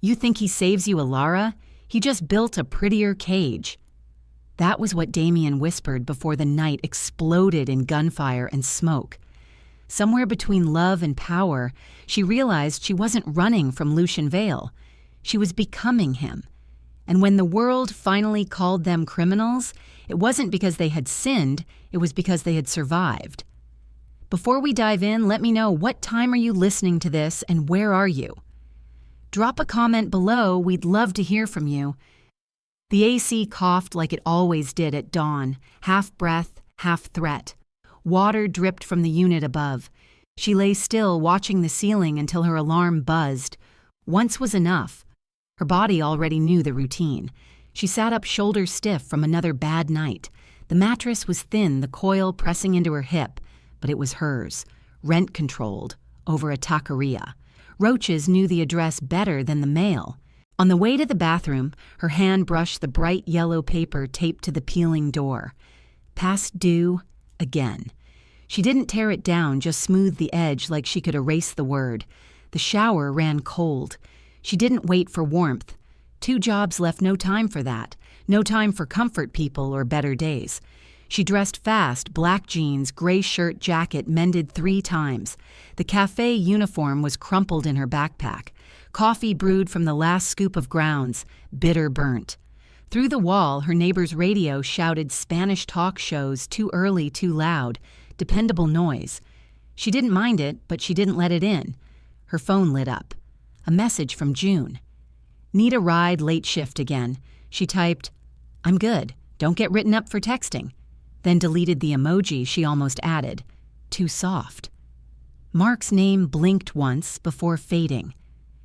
You think he saves you, Elara? He just built a prettier cage." That was what Damien whispered before the night exploded in gunfire and smoke. Somewhere between love and power, she realized she wasn't running from Lucian Vale. She was becoming him. And when the world finally called them criminals, it wasn't because they had sinned, it was because they had survived. Before we dive in, let me know, what time are you listening to this and where are you? Drop a comment below, we'd love to hear from you. The AC coughed like it always did at dawn, half breath, half threat. Water dripped from the unit above. She lay still, watching the ceiling until her alarm buzzed. Once was enough. Her body already knew the routine. She sat up shoulder stiff from another bad night. The mattress was thin, the coil pressing into her hip, but it was hers, rent-controlled, over a taqueria. Roaches knew the address better than the mail. On the way to the bathroom, her hand brushed the bright yellow paper taped to the peeling door. Past due, again. She didn't tear it down, just smoothed the edge like she could erase the word. The shower ran cold. She didn't wait for warmth. 2 jobs left no time for that. No time for comfort people or better days. She dressed fast, black jeans, gray shirt, jacket mended 3 times. The cafe uniform was crumpled in her backpack. Coffee brewed from the last scoop of grounds, bitter burnt. Through the wall, her neighbor's radio shouted Spanish talk shows, too early, too loud, dependable noise. She didn't mind it, but she didn't let it in. Her phone lit up. A message from June. "Need a ride, late shift again." She typed, "I'm good, don't get written up for texting." Then deleted the emoji she almost added. Too soft. Mark's name blinked once before fading.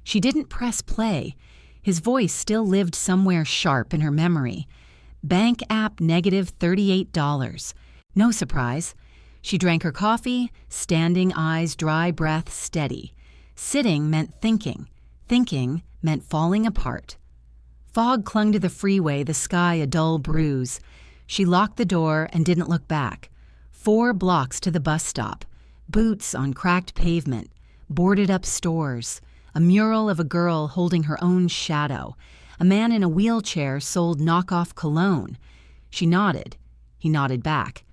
She didn't press play. His voice still lived somewhere sharp in her memory. Bank app negative $38. No surprise. She drank her coffee, standing, eyes dry, breath steady. Sitting meant thinking. Thinking meant falling apart. Fog clung to the freeway, the sky a dull bruise. She locked the door and didn't look back. 4 blocks to the bus stop. Boots on cracked pavement. Boarded up stores. A mural of a girl holding her own shadow. A man in a wheelchair sold knockoff cologne. She nodded. He nodded back.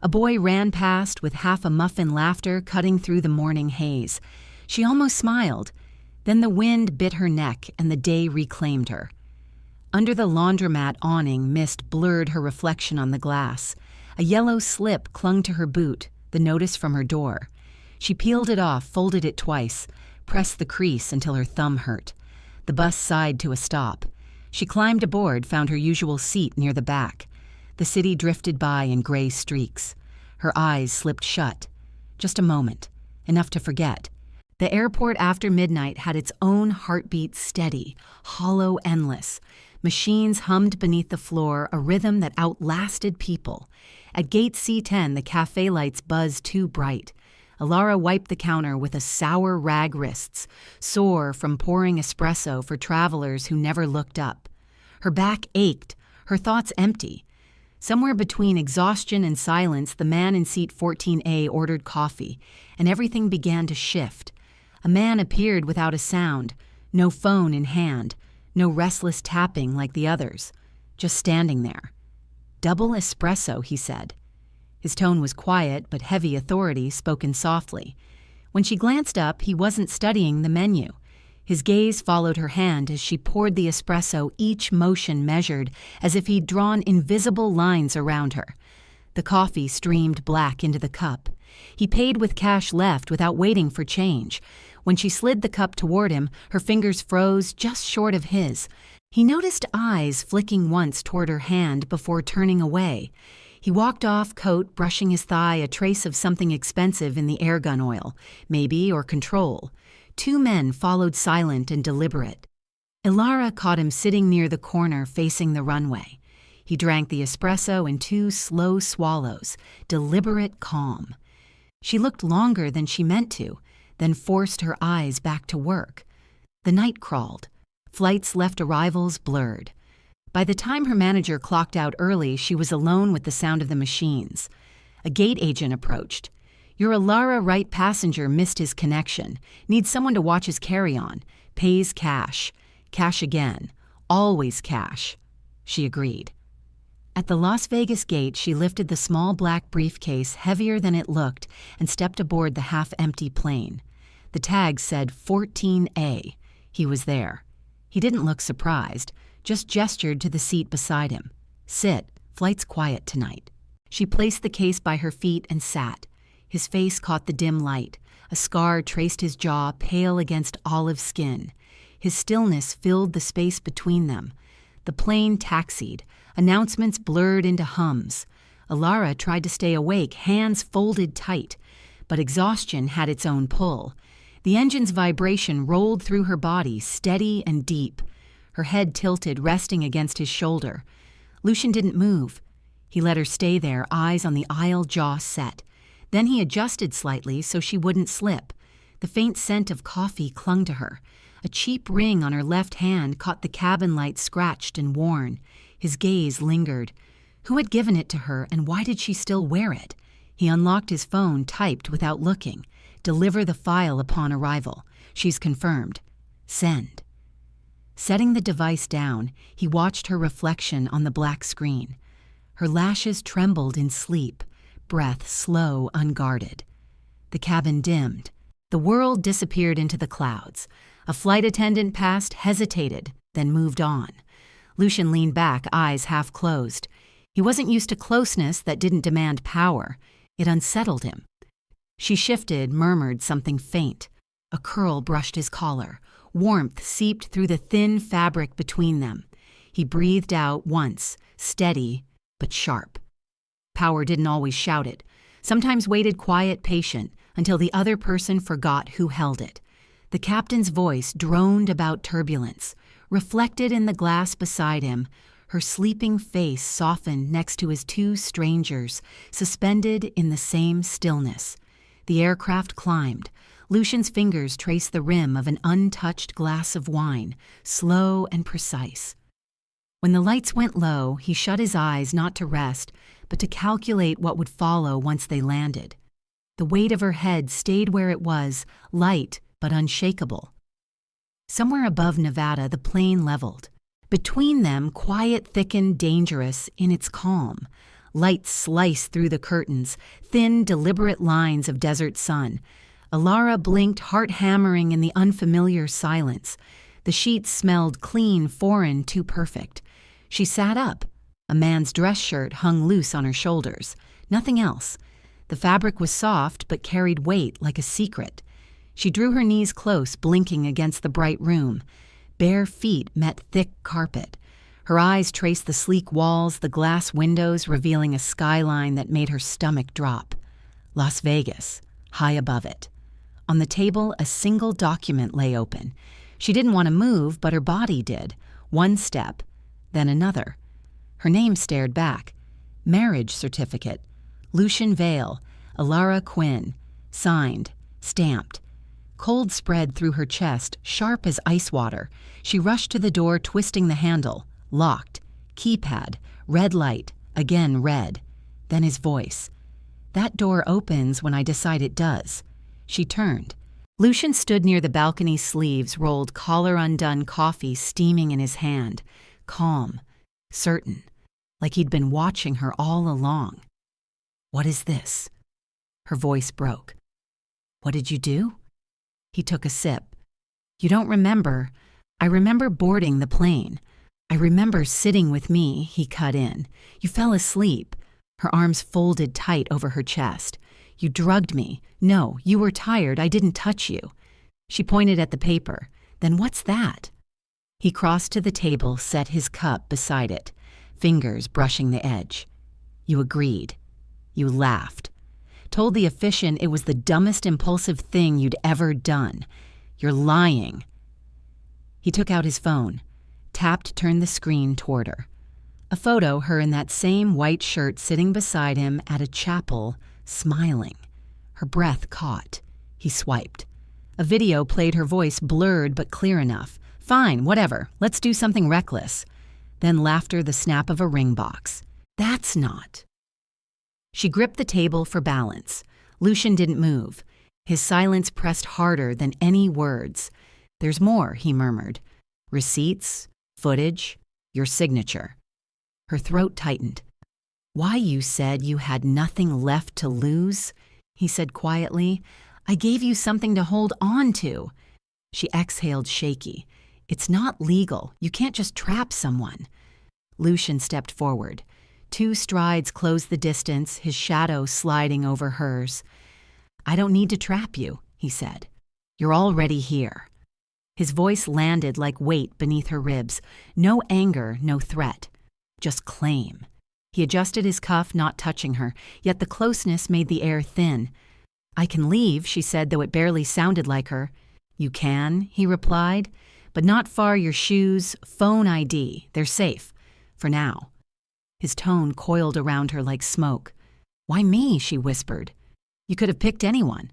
A boy ran past with half a muffin laughter cutting through the morning haze. She almost smiled. Then the wind bit her neck and the day reclaimed her. Under the laundromat awning, mist blurred her reflection on the glass. A yellow slip clung to her boot, the notice from her door. She peeled it off, folded it twice, pressed the crease until her thumb hurt. The bus sighed to a stop. She climbed aboard, found her usual seat near the back. The city drifted by in gray streaks. Her eyes slipped shut. Just a moment, enough to forget. The airport after midnight had its own heartbeat, steady, hollow, endless. Machines hummed beneath the floor, a rhythm that outlasted people. At gate C10, the cafe lights buzzed too bright. Elara wiped the counter with a sour rag wrists, sore from pouring espresso for travelers who never looked up. Her back ached, her thoughts empty. Somewhere between exhaustion and silence, the man in seat 14A ordered coffee, and everything began to shift. A man appeared without a sound, no phone in hand, no restless tapping like the others, just standing there. "Double espresso," he said. His tone was quiet but heavy authority, spoken softly. When she glanced up, he wasn't studying the menu. His gaze followed her hand as she poured the espresso, each motion measured, as if he'd drawn invisible lines around her. The coffee streamed black into the cup. He paid with cash left without waiting for change. When she slid the cup toward him, her fingers froze just short of his. He noticed eyes flicking once toward her hand before turning away. He walked off, coat brushing his thigh, a trace of something expensive in the airgun oil, maybe, or control. 2 men followed, silent and deliberate. Elara caught him sitting near the corner facing the runway. He drank the espresso in 2 slow swallows, deliberate calm. She looked longer than she meant to, then forced her eyes back to work. The night crawled. Flights left arrivals blurred. By the time her manager clocked out early, she was alone with the sound of the machines. A gate agent approached. "Your Elara right passenger missed his connection. Needs someone to watch his carry-on. Pays cash." Cash again. Always cash. She agreed. At the Las Vegas gate, she lifted the small black briefcase heavier than it looked and stepped aboard the half-empty plane. The tag said 14A. He was there. He didn't look surprised, just gestured to the seat beside him. Sit. Flight's quiet tonight. She placed the case by her feet and sat. His face caught the dim light. A scar traced his jaw, pale against olive skin. His stillness filled the space between them. The plane taxied. Announcements blurred into hums. Elara tried to stay awake, hands folded tight. But exhaustion had its own pull. The engine's vibration rolled through her body, steady and deep. Her head tilted, resting against his shoulder. Lucian didn't move. He let her stay there, eyes on the aisle, jaw set. Then he adjusted slightly so she wouldn't slip. The faint scent of coffee clung to her. A cheap ring on her left hand caught the cabin light scratched and worn. His gaze lingered. Who had given it to her, and why did she still wear it? He unlocked his phone, typed without looking. Deliver the file upon arrival. She's confirmed. Send. Setting the device down, he watched her reflection on the black screen. Her lashes trembled in sleep, breath slow, unguarded. The cabin dimmed. The world disappeared into the clouds. A flight attendant passed, hesitated, then moved on. Lucian leaned back, eyes half closed. He wasn't used to closeness that didn't demand power. It unsettled him. She shifted, murmured something faint. A curl brushed his collar. Warmth seeped through the thin fabric between them. He breathed out once, steady but sharp. Power didn't always shout it. Sometimes waited quiet, patient, until the other person forgot who held it. The captain's voice droned about turbulence. Reflected in the glass beside him, her sleeping face softened next to his two strangers, suspended in the same stillness. The aircraft climbed. Lucian's fingers traced the rim of an untouched glass of wine, slow and precise. When the lights went low, he shut his eyes not to rest, but to calculate what would follow once they landed. The weight of her head stayed where it was, light but unshakable. Somewhere above Nevada, the plane leveled. Between them, quiet thickened, dangerous in its calm. Lights sliced through the curtains, thin, deliberate lines of desert sun. Elara blinked, heart hammering in the unfamiliar silence. The sheets smelled clean, foreign, too perfect. She sat up. A man's dress shirt hung loose on her shoulders. Nothing else. The fabric was soft but carried weight like a secret. She drew her knees close, blinking against the bright room. Bare feet met thick carpet. Her eyes traced the sleek walls, the glass windows revealing a skyline that made her stomach drop. Las Vegas, high above it. On the table, a single document lay open. She didn't want to move, but her body did. One step, then another. Her name stared back. Marriage certificate. Lucian Vale, Elara Quinn. Signed, stamped. Cold spread through her chest, sharp as ice water. She rushed to the door, twisting the handle. Locked. Keypad. Red light. Again red. Then his voice. That door opens when I decide it does. She turned. Lucian stood near the balcony sleeves, rolled, collar undone, coffee steaming in his hand. Calm. Certain. Like he'd been watching her all along. What is this? Her voice broke. What did you do? He took a sip. You don't remember. I remember boarding the plane. I remember sitting with me, he cut in. You fell asleep. Her arms folded tight over her chest. You drugged me. No, you were tired. I didn't touch you. She pointed at the paper. Then what's that? He crossed to the table, set his cup beside it, fingers brushing the edge. You agreed. You laughed. Told the officiant it was the dumbest impulsive thing you'd ever done. You're lying. He took out his phone, tapped, turned the screen toward her. A photo, her in that same white shirt sitting beside him at a chapel, smiling. Her breath caught. He swiped. A video played, her voice blurred but clear enough. Fine, whatever. Let's do something reckless. Then laughter, the snap of a ring box. That's not. She gripped the table for balance. Lucian didn't move. His silence pressed harder than any words. There's more, he murmured. Receipts, footage, your signature. Her throat tightened. Why, you said you had nothing left to lose? He said quietly. I gave you something to hold on to. She exhaled shaky. It's not legal. You can't just trap someone. Lucian stepped forward. 2 strides closed the distance, his shadow sliding over hers. I don't need to trap you, he said. You're already here. His voice landed like weight beneath her ribs. No anger, no threat. Just claim. He adjusted his cuff, not touching her, yet the closeness made the air thin. I can leave, she said, though it barely sounded like her. You can, he replied, but not far your shoes, phone ID. They're safe. For now. His tone coiled around her like smoke. Why me? She whispered. You could have picked anyone.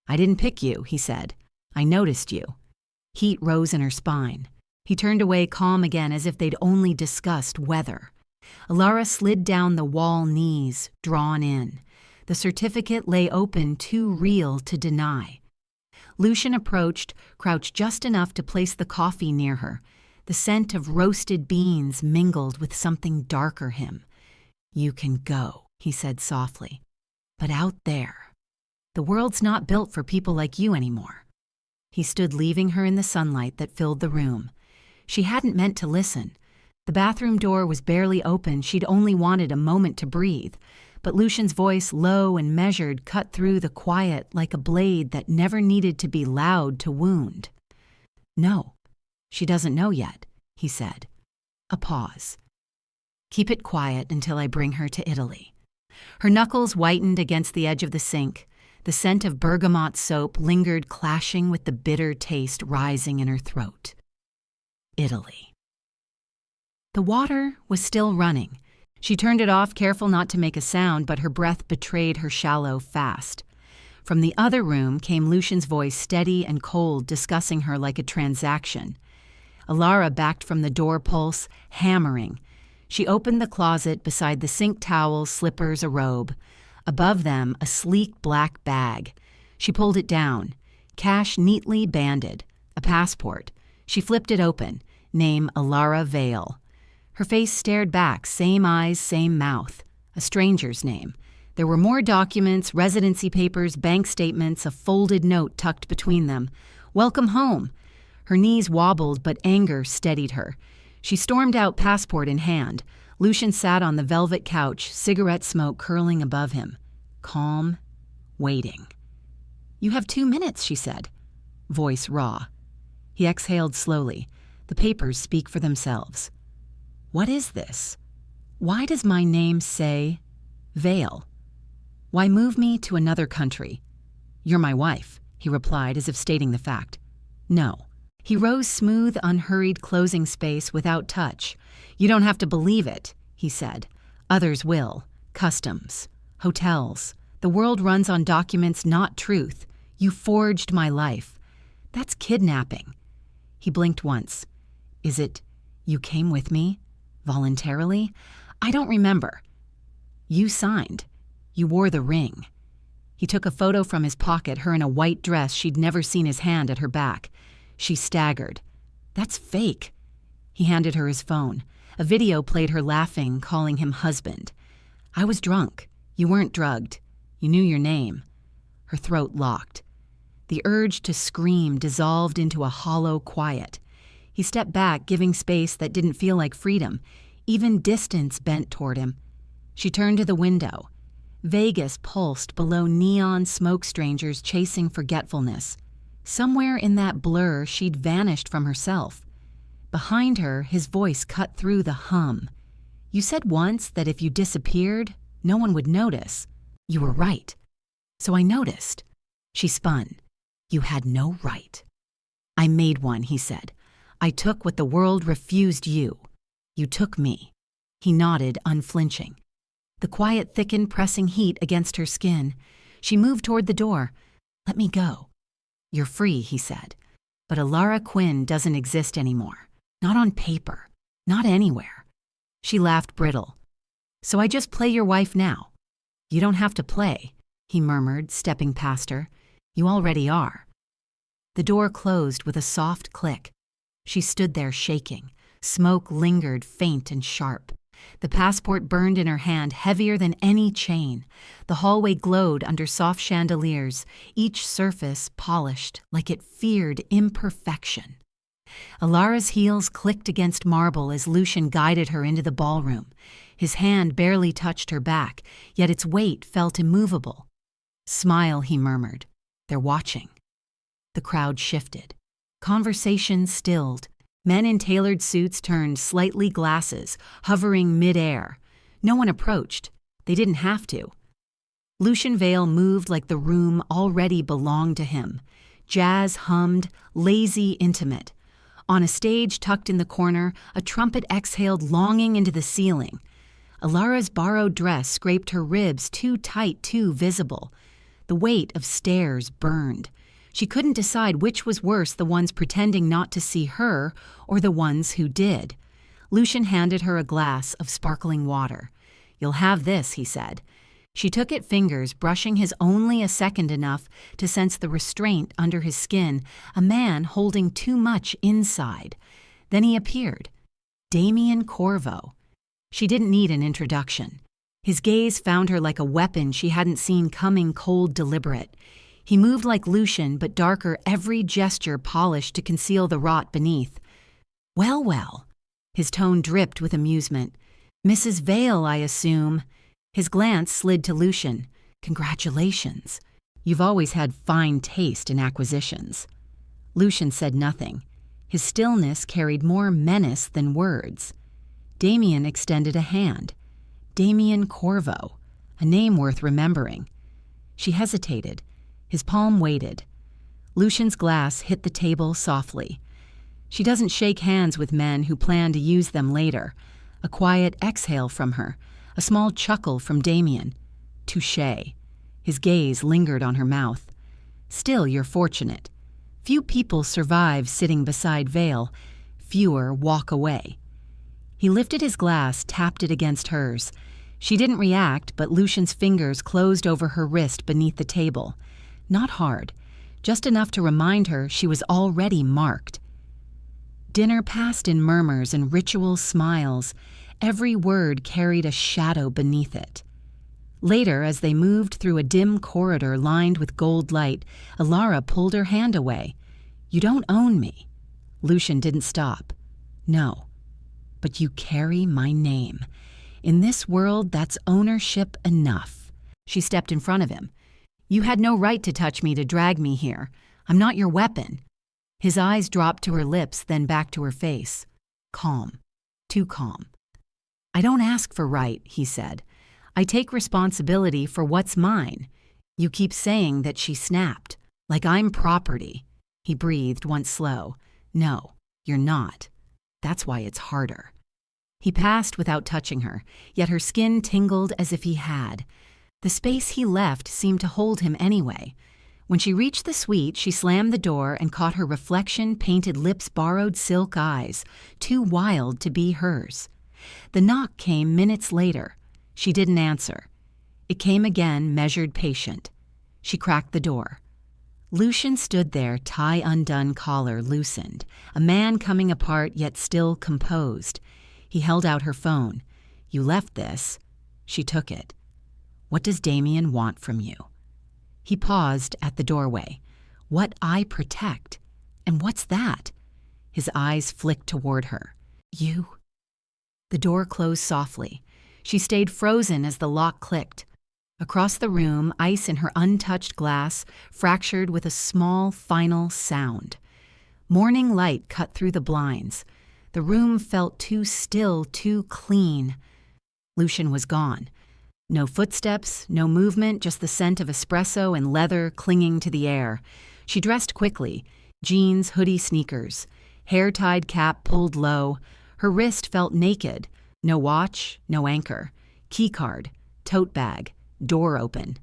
I didn't pick you, he said. I noticed you. Heat rose in her spine. He turned away calm again as if they'd only discussed weather. Elara slid down the wall knees, drawn in. The certificate lay open, too real to deny. Lucian approached, crouched just enough to place the coffee near her. The scent of roasted beans mingled with something darker him. You can go, he said softly. But out there, the world's not built for people like you anymore. He stood leaving her in the sunlight that filled the room. She hadn't meant to listen. The bathroom door was barely open. She'd only wanted a moment to breathe. But Lucian's voice, low and measured, cut through the quiet like a blade that never needed to be loud to wound. No. She doesn't know yet, he said. A pause. Keep it quiet until I bring her to Italy. Her knuckles whitened against the edge of the sink. The scent of bergamot soap lingered, clashing with the bitter taste rising in her throat. Italy. The water was still running. She turned it off, careful not to make a sound, but her breath betrayed her shallow fast. From the other room came Lucian's voice, steady and cold, discussing her like a transaction. Elara backed from the door pulse, hammering. She opened the closet beside the sink towels, slippers, a robe. Above them, a sleek black bag. She pulled it down. Cash neatly banded. A passport. She flipped it open. Name Elara Vale. Her face stared back, same eyes, same mouth. A stranger's name. There were more documents, residency papers, bank statements, a folded note tucked between them. Welcome home. Her knees wobbled, but anger steadied her. She stormed out, passport in hand. Lucian sat on the velvet couch, cigarette smoke curling above him. Calm, waiting. You have 2 minutes, she said. Voice raw. He exhaled slowly. The papers speak for themselves. What is this? Why does my name say Vale? Why move me to another country? You're my wife, he replied as if stating the fact. No. He rose smooth, unhurried, closing space without touch. You don't have to believe it, he said. Others will. Customs. Hotels. The world runs on documents, not truth. You forged my life. That's kidnapping. He blinked once. Is it, you came with me? Voluntarily? I don't remember. You signed. You wore the ring. He took a photo from his pocket, her in a white dress. She'd never seen his hand at her back. She staggered. That's fake. He handed her his phone. A video played her laughing, calling him husband. I was drunk. You weren't drugged. You knew your name. Her throat locked. The urge to scream dissolved into a hollow quiet. He stepped back, giving space that didn't feel like freedom. Even distance bent toward him. She turned to the window. Vegas pulsed below neon smoke strangers chasing forgetfulness. Somewhere in that blur, she'd vanished from herself. Behind her, his voice cut through the hum. You said once that if you disappeared, no one would notice. You were right. So I noticed. She spun. You had no right. I made one, he said. I took what the world refused you. You took me. He nodded, unflinching. The quiet thickened, pressing heat against her skin. She moved toward the door. Let me go. You're free, he said. But Elara Quinn doesn't exist anymore. Not on paper. Not anywhere. She laughed brittle. So I just play your wife now. You don't have to play, he murmured, stepping past her. You already are. The door closed with a soft click. She stood there shaking. Smoke lingered faint and sharp. The passport burned in her hand heavier than any chain. The hallway glowed under soft chandeliers, each surface polished like it feared imperfection. Elara's heels clicked against marble as Lucian guided her into the ballroom. His hand barely touched her back, yet its weight felt immovable. "Smile," he murmured. "They're watching." The crowd shifted. Conversation stilled. Men in tailored suits turned slightly glasses, hovering mid-air. No one approached. They didn't have to. Lucian Vale moved like the room already belonged to him. Jazz hummed, lazy, intimate. On a stage tucked in the corner, a trumpet exhaled longing into the ceiling. Elara's borrowed dress scraped her ribs too tight, too visible. The weight of stares burned. She couldn't decide which was worse, the ones pretending not to see her or the ones who did. Lucian handed her a glass of sparkling water. "You'll have this," he said. She took it, fingers brushing his only a second enough to sense the restraint under his skin, a man holding too much inside. Then he appeared. Damien Corvo. She didn't need an introduction. His gaze found her like a weapon she hadn't seen coming, cold, deliberate. He moved like Lucian, but darker, every gesture polished to conceal the rot beneath. "Well, well." His tone dripped with amusement. "Mrs. Vale, I assume." His glance slid to Lucian. "Congratulations. You've always had fine taste in acquisitions." Lucian said nothing. His stillness carried more menace than words. Damien extended a hand. Damien Corvo, a name worth remembering. She hesitated. His palm waited. Lucian's glass hit the table softly. She doesn't shake hands with men who plan to use them later. A quiet exhale from her, a small chuckle from Damien. "Touché." His gaze lingered on her mouth. "Still, you're fortunate. Few people survive sitting beside Vale. Fewer walk away." He lifted his glass, tapped it against hers. She didn't react, but Lucian's fingers closed over her wrist beneath the table. Not hard, just enough to remind her she was already marked. Dinner passed in murmurs and ritual smiles. Every word carried a shadow beneath it. Later, as they moved through a dim corridor lined with gold light, Elara pulled her hand away. "You don't own me." Lucian didn't stop. "No, but you carry my name. In this world, that's ownership enough." She stepped in front of him. "You had no right to touch me, to drag me here. I'm not your weapon." His eyes dropped to her lips, then back to her face. Calm. Too calm. "I don't ask for right," he said. "I take responsibility for what's mine." "You keep saying that," she snapped. "Like I'm property." He breathed, once slow. "No, you're not. That's why it's harder." He passed without touching her, yet her skin tingled as if he had. The space he left seemed to hold him anyway. When she reached the suite, she slammed the door and caught her reflection, painted lips, borrowed silk eyes, too wild to be hers. The knock came minutes later. She didn't answer. It came again, measured, patient. She cracked the door. Lucian stood there, tie undone, collar loosened, a man coming apart yet still composed. He held out her phone. "You left this." She took it. "What does Damien want from you?" He paused at the doorway. "What I protect. And what's that?" His eyes flicked toward her. "You." The door closed softly. She stayed frozen as the lock clicked. Across the room, ice in her untouched glass fractured with a small, final sound. Morning light cut through the blinds. The room felt too still, too clean. Lucian was gone. No footsteps, no movement, just the scent of espresso and leather clinging to the air. She dressed quickly, jeans, hoodie, sneakers. Hair-tied cap pulled low. Her wrist felt naked. No watch, no anchor. Keycard, tote bag, door open.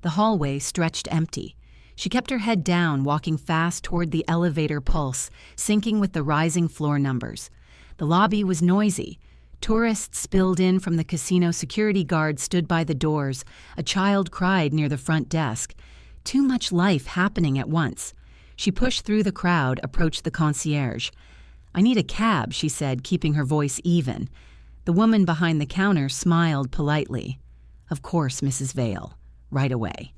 The hallway stretched empty. She kept her head down, walking fast toward the elevator pulse, syncing with the rising floor numbers. The lobby was noisy. Tourists spilled in from the casino. Security guards stood by the doors. A child cried near the front desk. Too much life happening at once. She pushed through the crowd, approached the concierge. "I need a cab," she said, keeping her voice even. The woman behind the counter smiled politely. "Of course, Mrs. Vale. Right away."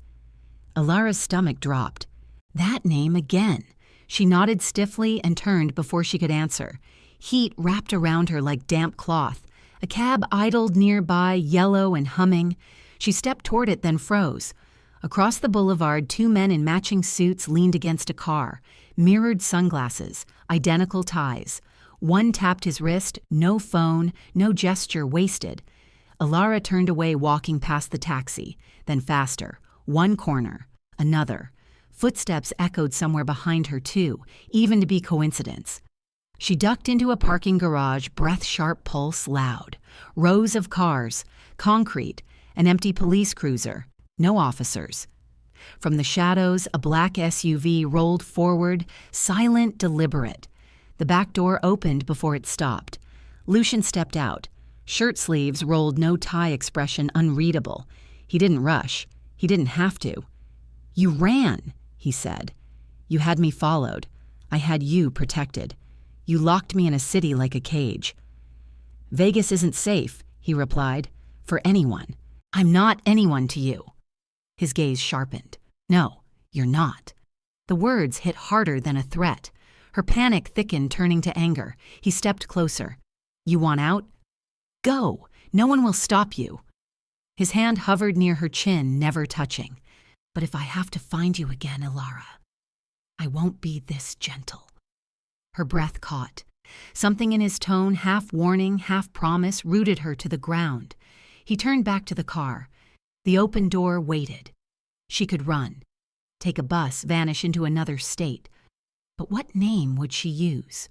Elara's stomach dropped. That name again. She nodded stiffly and turned before she could answer. Heat wrapped around her like damp cloth. A cab idled nearby, yellow and humming. She stepped toward it, then froze. Across the boulevard, two men in matching suits leaned against a car. Mirrored sunglasses, identical ties. One tapped his wrist, no phone, no gesture wasted. Elara turned away, walking past the taxi, then faster. One corner, another. Footsteps echoed somewhere behind her, too, even to be coincidence. She ducked into a parking garage, breath-sharp pulse loud. Rows of cars, concrete, an empty police cruiser, no officers. From the shadows, a black SUV rolled forward, silent, deliberate. The back door opened before it stopped. Lucian stepped out. Shirt sleeves rolled, no tie expression unreadable. He didn't rush. He didn't have to. "You ran," he said. "You had me followed. I had you protected. You locked me in a city like a cage." "Vegas isn't safe," he replied, "for anyone. I'm not anyone to you." His gaze sharpened. "No, you're not." The words hit harder than a threat. Her panic thickened, turning to anger. He stepped closer. "You want out? Go. No one will stop you." His hand hovered near her chin, never touching. "But if I have to find you again, Elara, I won't be this gentle." Her breath caught. Something in his tone, half warning, half promise, rooted her to the ground. He turned back to the car. The open door waited. She could run, take a bus, vanish into another state. But what name would she use?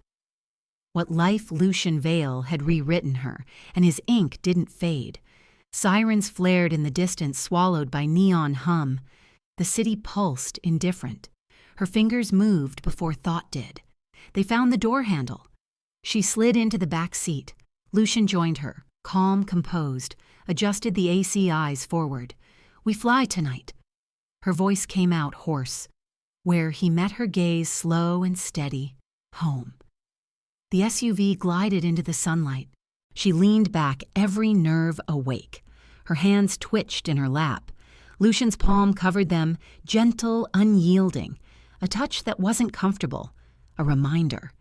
What life Lucian Vale had rewritten her, and his ink didn't fade. Sirens flared in the distance, swallowed by neon hum. The city pulsed, indifferent. Her fingers moved before thought did. They found the door handle. She slid into the back seat. Lucian joined her, calm, composed, adjusted the AC eyes forward. "We fly tonight." Her voice came out hoarse. Where he met her gaze, slow and steady, home. The SUV glided into the sunlight. She leaned back, every nerve awake. Her hands twitched in her lap. Lucian's palm covered them, gentle, unyielding. A touch that wasn't comfortable. A reminder.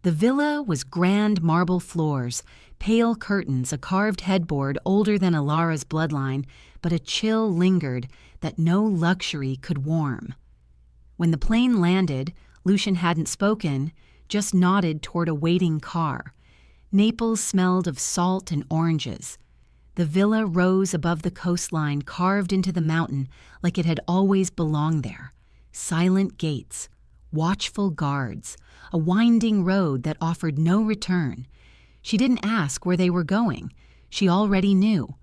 The villa was grand marble floors, pale curtains, a carved headboard older than Elara's bloodline, but a chill lingered that no luxury could warm. When the plane landed, Lucian hadn't spoken, just nodded toward a waiting car. Naples smelled of salt and oranges. The villa rose above the coastline, carved into the mountain like it had always belonged there. Silent gates, watchful guards, a winding road that offered no return. She didn't ask where they were going. She already knew.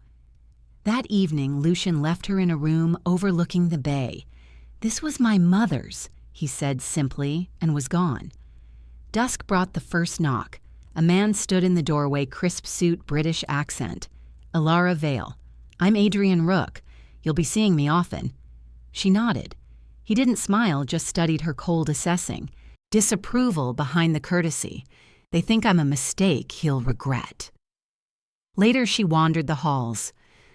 That evening, Lucian left her in a room overlooking the bay. "This was my mother's," he said simply, and was gone. Dusk brought the first knock. A man stood in the doorway, crisp suit, British accent. "Elara Vale. I'm Adrian Rook. You'll be seeing me often." She nodded. He didn't smile, just studied her cold assessing. Disapproval behind the courtesy. "They think I'm a mistake he'll regret." Later she wandered the halls.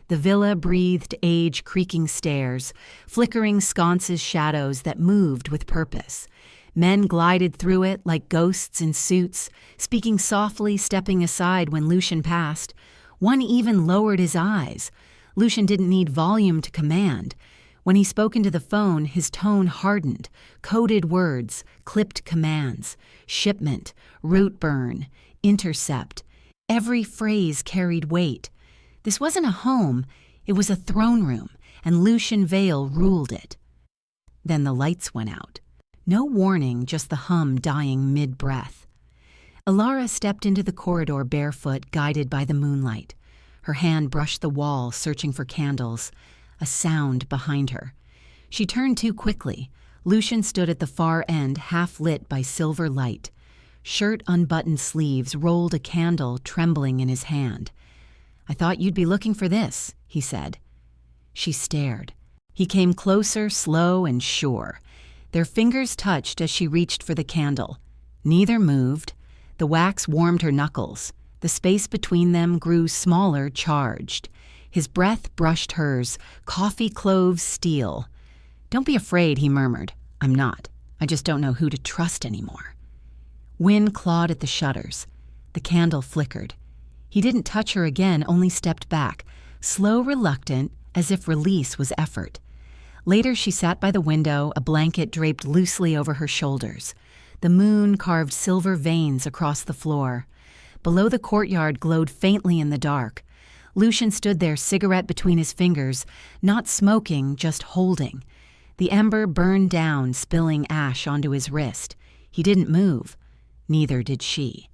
The villa breathed age, creaking stairs, flickering sconces, shadows that moved with purpose. Men glided through it like ghosts in suits, speaking softly, stepping aside when Lucian passed. One even lowered his eyes. Lucian didn't need volume to command. When he spoke into the phone, his tone hardened, coded words, clipped commands, shipment, route burn, intercept. Every phrase carried weight. This wasn't a home, it was a throne room, and Lucian Vale ruled it. Then the lights went out. No warning, just the hum dying mid-breath. Elara stepped into the corridor barefoot, guided by the moonlight. Her hand brushed the wall, searching for candles. A sound behind her. She turned too quickly. Lucian stood at the far end, half lit by silver light. Shirt unbuttoned sleeves rolled a candle, trembling in his hand. "I thought you'd be looking for this," he said. She stared. He came closer, slow and sure. Their fingers touched as she reached for the candle. Neither moved. The wax warmed her knuckles. The space between them grew smaller, charged. His breath brushed hers, coffee cloves steel. "Don't be afraid," he murmured. "I'm not. I just don't know who to trust anymore." Wind clawed at the shutters. The candle flickered. He didn't touch her again, only stepped back, slow, reluctant, as if release was effort. Later she sat by the window, a blanket draped loosely over her shoulders. The moon carved silver veins across the floor. Below, the courtyard glowed faintly in the dark. Lucian stood there, cigarette between his fingers, not smoking, just holding. The ember burned down, spilling ash onto his wrist. He didn't move. Neither did she.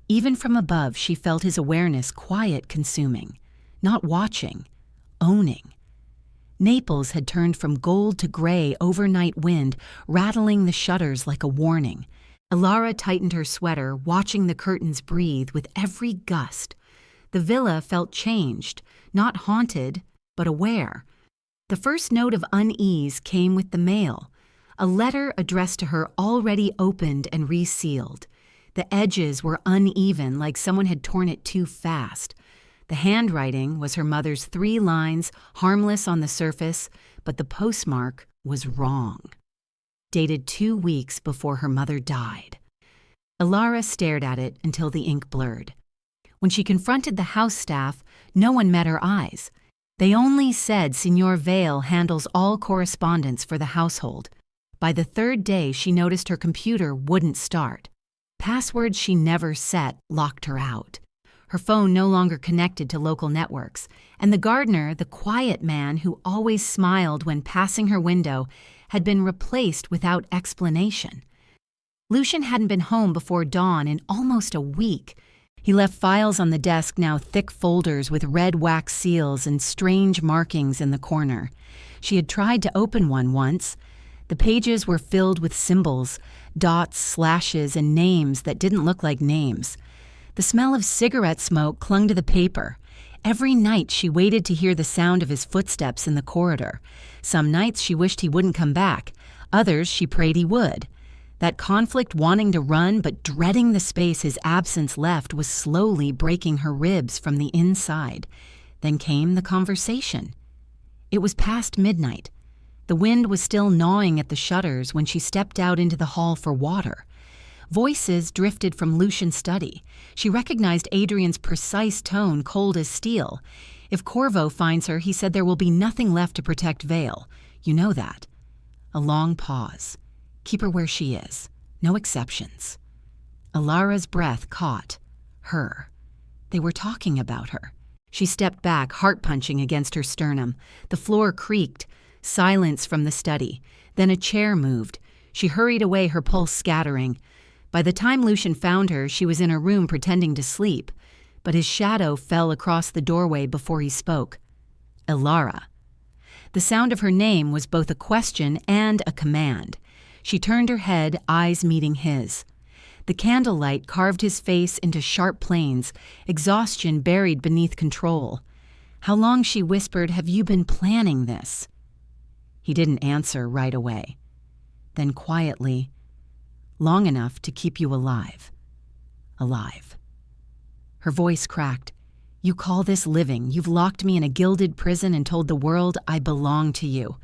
Even from above, she felt his awareness quiet, consuming. Not watching, owning. Naples had turned from gold to gray overnight wind, rattling the shutters like a warning. Elara tightened her sweater, watching the curtains breathe with every gust. The villa felt changed, not haunted, but aware. The first note of unease came with the mail, a letter addressed to her already opened and resealed. The edges were uneven, like someone had torn it too fast. The handwriting was her mother's 3 lines, harmless on the surface, but the postmark was wrong. Dated 2 weeks before her mother died. Elara stared at it until the ink blurred. When she confronted the house staff, no one met her eyes. They only said Signor Vale handles all correspondence for the household. By the 3rd day, she noticed her computer wouldn't start. Passwords she never set locked her out. Her phone no longer connected to local networks, and the gardener, the quiet man who always smiled when passing her window, had been replaced without explanation. Lucian hadn't been home before dawn in almost a week. He left files on the desk, now thick folders with red wax seals and strange markings in the corner. She had tried to open one once. The pages were filled with symbols, dots, slashes, and names that didn't look like names. The smell of cigarette smoke clung to the paper. Every night she waited to hear the sound of his footsteps in the corridor. Some nights she wished he wouldn't come back. Others she prayed he would. That conflict, wanting to run but dreading the space his absence left, was slowly breaking her ribs from the inside. Then came the conversation. It was past midnight. The wind was still gnawing at the shutters when she stepped out into the hall for water. Voices drifted from Lucian's study. She recognized Adrian's precise tone, cold as steel. If Corvo finds her, he said there will be nothing left to protect Vale. You know that. A long pause. Keep her where she is. No exceptions. Elara's breath caught. Her. They were talking about her. She stepped back, heart-punching against her sternum. The floor creaked. Silence from the study. Then a chair moved. She hurried away, her pulse scattering. By the time Lucian found her, she was in her room pretending to sleep. But his shadow fell across the doorway before he spoke. Elara. The sound of her name was both a question and a command. She turned her head, eyes meeting his. The candlelight carved his face into sharp planes, exhaustion buried beneath control. "How long," she whispered, "have you been planning this?" He didn't answer right away. Then quietly, "Long enough to keep you alive." Alive. Her voice cracked. "You call this living? You've locked me in a gilded prison and told the world I belong to you."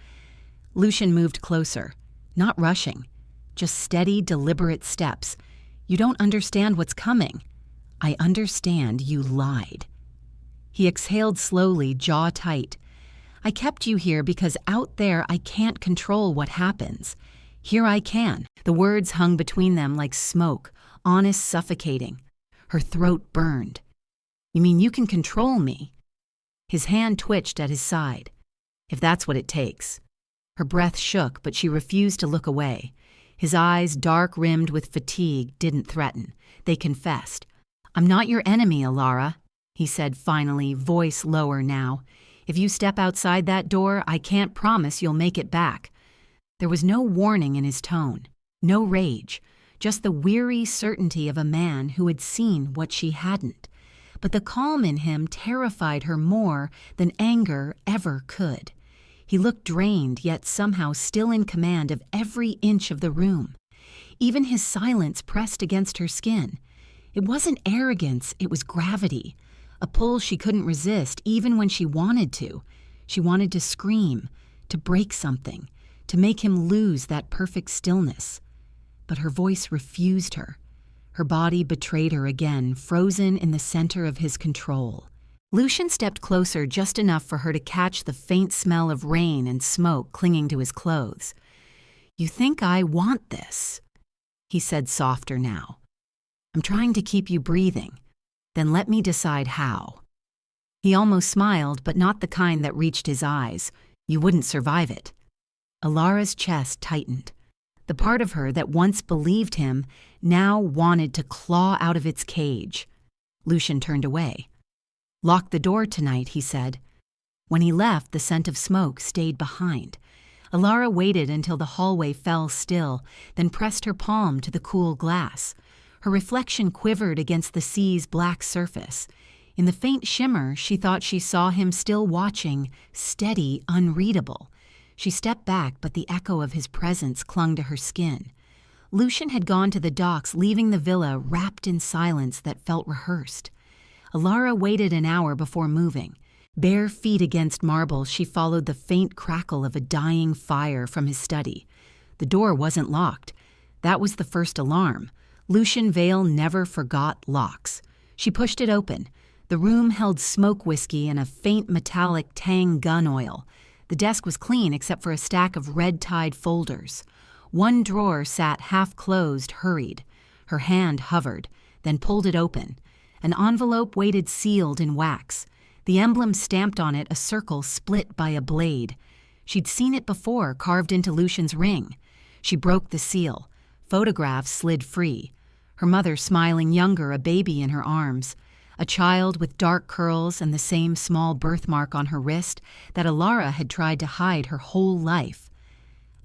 Lucian moved closer. Not rushing, just steady, deliberate steps. "You don't understand what's coming." "I understand you lied." He exhaled slowly, jaw tight. "I kept you here because out there I can't control what happens. Here I can." The words hung between them like smoke, honest, suffocating. Her throat burned. "You mean you can control me?" His hand twitched at his side. "If that's what it takes." Her breath shook, but she refused to look away. His eyes, dark-rimmed with fatigue, didn't threaten. They confessed. "I'm not your enemy, Elara," he said finally, voice lower now. "If you step outside that door, I can't promise you'll make it back." There was no warning in his tone, no rage, just the weary certainty of a man who had seen what she hadn't. But the calm in him terrified her more than anger ever could. He looked drained, yet somehow still in command of every inch of the room. Even his silence pressed against her skin. It wasn't arrogance, it was gravity, a pull she couldn't resist even when she wanted to. She wanted to scream, to break something, to make him lose that perfect stillness. But her voice refused her. Her body betrayed her again, frozen in the center of his control. Lucian stepped closer just enough for her to catch the faint smell of rain and smoke clinging to his clothes. "You think I want this?" he said softer now. "I'm trying to keep you breathing. Then let me decide how." He almost smiled, but not the kind that reached his eyes. You wouldn't survive it. Elara's chest tightened. The part of her that once believed him now wanted to claw out of its cage. Lucian turned away. "Lock the door tonight," he said. When he left, the scent of smoke stayed behind. Elara waited until the hallway fell still, then pressed her palm to the cool glass. Her reflection quivered against the sea's black surface. In the faint shimmer, she thought she saw him still watching, steady, unreadable. She stepped back, but the echo of his presence clung to her skin. Lucian had gone to the docks, leaving the villa wrapped in silence that felt rehearsed. Elara waited an hour before moving. Bare feet against marble, she followed the faint crackle of a dying fire from his study. The door wasn't locked. That was the first alarm. Lucian Vale never forgot locks. She pushed it open. The room held smoke whiskey and a faint metallic tang gun oil. The desk was clean except for a stack of red-tied folders. One drawer sat half-closed, hurried. Her hand hovered, then pulled it open. An envelope waited sealed in wax. The emblem stamped on it a circle split by a blade. She'd seen it before, carved into Lucian's ring. She broke the seal. Photographs slid free. Her mother smiling younger, a baby in her arms. A child with dark curls and the same small birthmark on her wrist that Elara had tried to hide her whole life.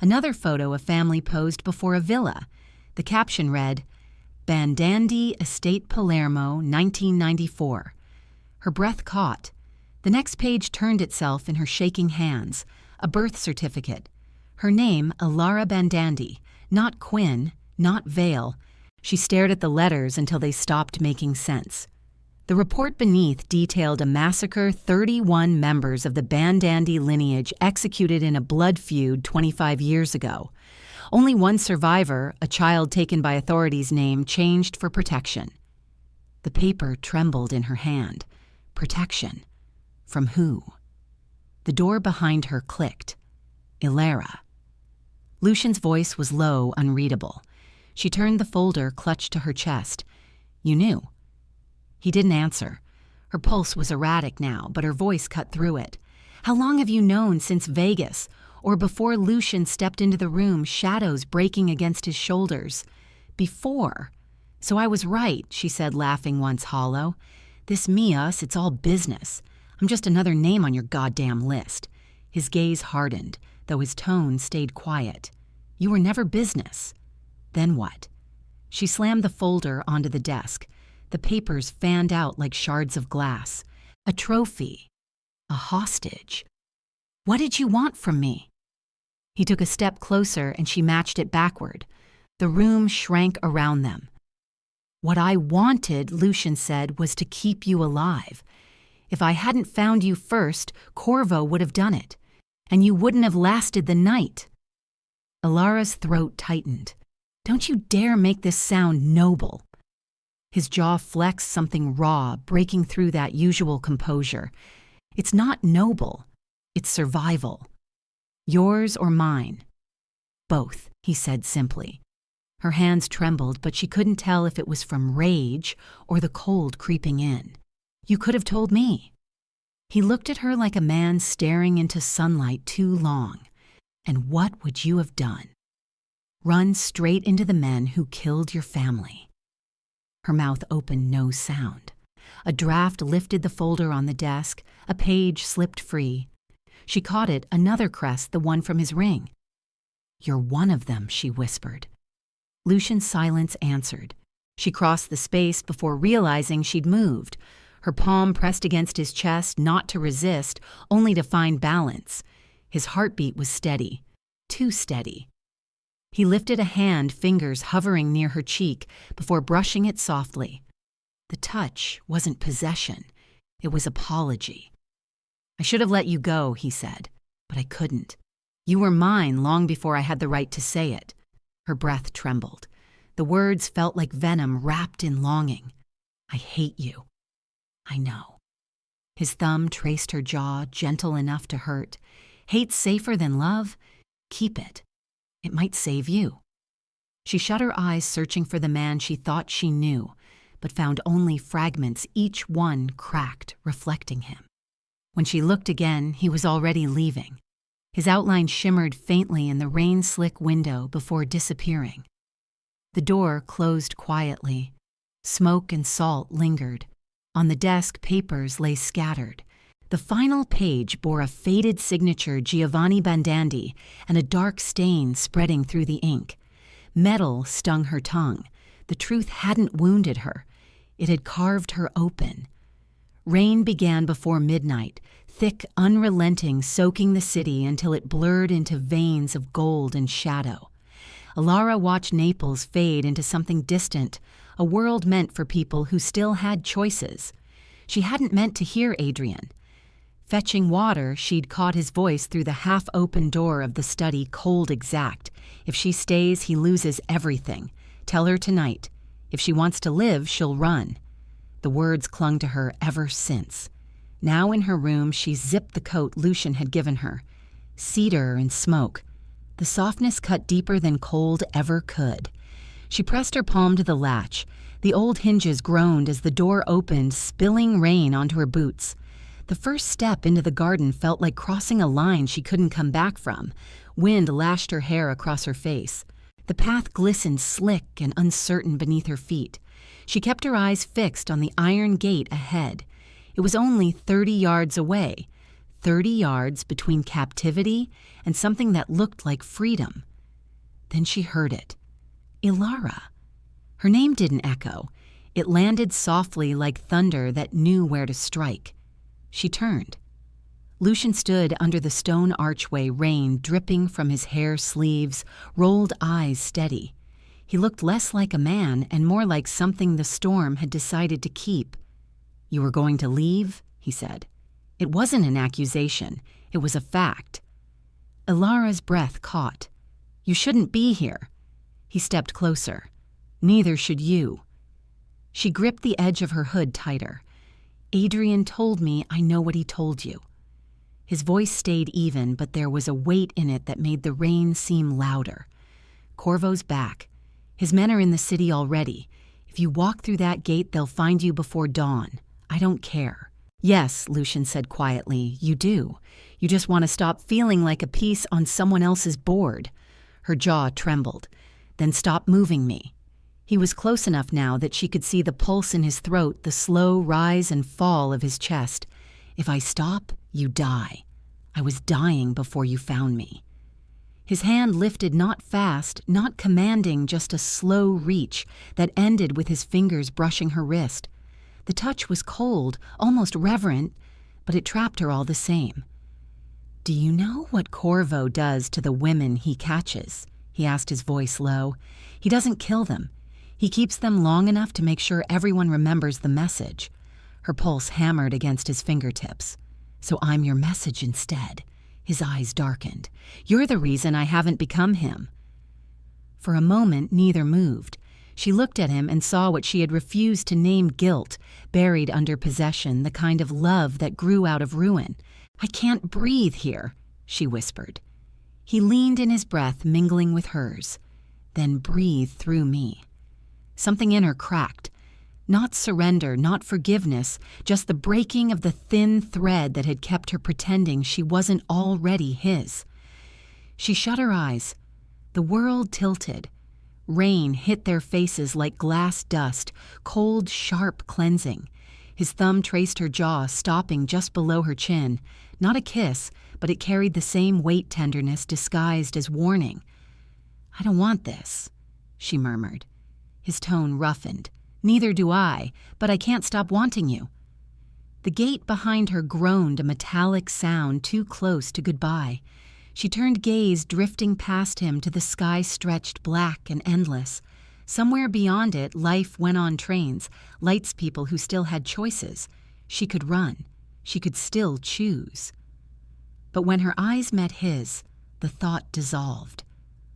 Another photo a family posed before a villa. The caption read, "Bandandi Estate Palermo, 1994. Her breath caught. The next page turned itself in her shaking hands. A birth certificate. Her name, Elara Bandandi. Not Quinn, not Vale. She stared at the letters until they stopped making sense. The report beneath detailed a massacre 31 members of the Bandandi lineage executed in a blood feud 25 years ago. Only one survivor, a child taken by authorities' name, changed for protection. The paper trembled in her hand. Protection. From who? The door behind her clicked. Elara. Lucian's voice was low, unreadable. She turned the folder clutched to her chest. "You knew." He didn't answer. Her pulse was erratic now, but her voice cut through it. "How long have you known since Vegas? Or before Lucian stepped into the room, shadows breaking against his shoulders?" "Before. So I was right," she said, laughing once hollow. "This me-us, it's all business. I'm just another name on your goddamn list." His gaze hardened, though his tone stayed quiet. "You were never business." "Then what?" She slammed the folder onto the desk. The papers fanned out like shards of glass. A trophy. A hostage. "What did you want from me?" He took a step closer and she matched it backward. The room shrank around them. "What I wanted," Lucian said, "was to keep you alive. If I hadn't found you first, Corvo would have done it. And you wouldn't have lasted the night." Elara's throat tightened. "Don't you dare make this sound noble." His jaw flexed something raw, breaking through that usual composure. "It's not noble. It's survival. Yours or mine?" "Both," he said simply. Her hands trembled, but she couldn't tell if it was from rage or the cold creeping in. "You could have told me." He looked at her like a man staring into sunlight too long. "And what would you have done? Run straight into the men who killed your family." Her mouth opened no sound. A draft lifted the folder on the desk. A page slipped free. She caught it, another crest, the one from his ring. "You're one of them," she whispered. Lucian's silence answered. She crossed the space before realizing she'd moved. Her palm pressed against his chest, not to resist, only to find balance. His heartbeat was steady. Too steady. He lifted a hand, fingers hovering near her cheek, before brushing it softly. The touch wasn't possession. It was apology. "I should have let you go," he said, "but I couldn't. You were mine long before I had the right to say it." Her breath trembled. The words felt like venom wrapped in longing. "I hate you." "I know." His thumb traced her jaw, gentle enough to hurt. "Hate's safer than love? Keep it. It might save you." She shut her eyes, searching for the man she thought she knew, but found only fragments, each one cracked, reflecting him. When she looked again, he was already leaving. His outline shimmered faintly in the rain-slick window before disappearing. The door closed quietly. Smoke and salt lingered. On the desk, papers lay scattered. The final page bore a faded signature Giovanni Bandandi and a dark stain spreading through the ink. Metal stung her tongue. The truth hadn't wounded her. It had carved her open. Rain began before midnight, thick, unrelenting, soaking the city until it blurred into veins of gold and shadow. Elara watched Naples fade into something distant, a world meant for people who still had choices. She hadn't meant to hear Adrian. Fetching water, she'd caught his voice through the half-open door of the study, cold exact. "If she stays, he loses everything. Tell her tonight. If she wants to live, she'll run." The words clung to her ever since. Now in her room, she zipped the coat Lucian had given her. Cedar and smoke. The softness cut deeper than cold ever could. She pressed her palm to the latch. The old hinges groaned as the door opened, spilling rain onto her boots. The first step into the garden felt like crossing a line she couldn't come back from. Wind lashed her hair across her face. The path glistened slick and uncertain beneath her feet. She kept her eyes fixed on the iron gate ahead. It was only 30 yards away. 30 yards between captivity and something that looked like freedom. Then she heard it. Elara. Her name didn't echo. It landed softly like thunder that knew where to strike. She turned. Lucian stood under the stone archway, rain dripping from his hair sleeves, rolled eyes steady. He looked less like a man and more like something the storm had decided to keep. "You were going to leave?" he said. It wasn't an accusation. It was a fact. Elara's breath caught. "You shouldn't be here." He stepped closer. "Neither should you." She gripped the edge of her hood tighter. "Adrian told me I know what he told you." His voice stayed even, but there was a weight in it that made the rain seem louder. "Corvo's back. His men are in the city already. If you walk through that gate, they'll find you before dawn. I don't care." "Yes," Lucian said quietly, "you do. You just want to stop feeling like a piece on someone else's board." Her jaw trembled. "Then stop moving me." He was close enough now that she could see the pulse in his throat, the slow rise and fall of his chest. "If I stop, you die. I was dying before you found me." His hand lifted not fast, not commanding, just a slow reach that ended with his fingers brushing her wrist. The touch was cold, almost reverent, but it trapped her all the same. "Do you know what Corvo does to the women he catches?" he asked, his voice low. "He doesn't kill them. He keeps them long enough to make sure everyone remembers the message." Her pulse hammered against his fingertips. "So I'm your message instead." His eyes darkened. "You're the reason I haven't become him." For a moment, neither moved. She looked at him and saw what she had refused to name: guilt, buried under possession, the kind of love that grew out of ruin. "I can't breathe here," she whispered. He leaned in his breath, mingling with hers. "Then breathe through me." Something in her cracked. Not surrender, not forgiveness, just the breaking of the thin thread that had kept her pretending she wasn't already his. She shut her eyes. The world tilted. Rain hit their faces like glass dust, cold, sharp cleansing. His thumb traced her jaw, stopping just below her chin. Not a kiss, but it carried the same weight tenderness disguised as warning. "I don't want this," she murmured. His tone roughened. "Neither do I, but I can't stop wanting you." The gate behind her groaned, a metallic sound too close to goodbye. She turned, gaze drifting past him to the sky stretched black and endless. Somewhere beyond it, life went on trains, lights people who still had choices. She could run. She could still choose. But when her eyes met his, the thought dissolved.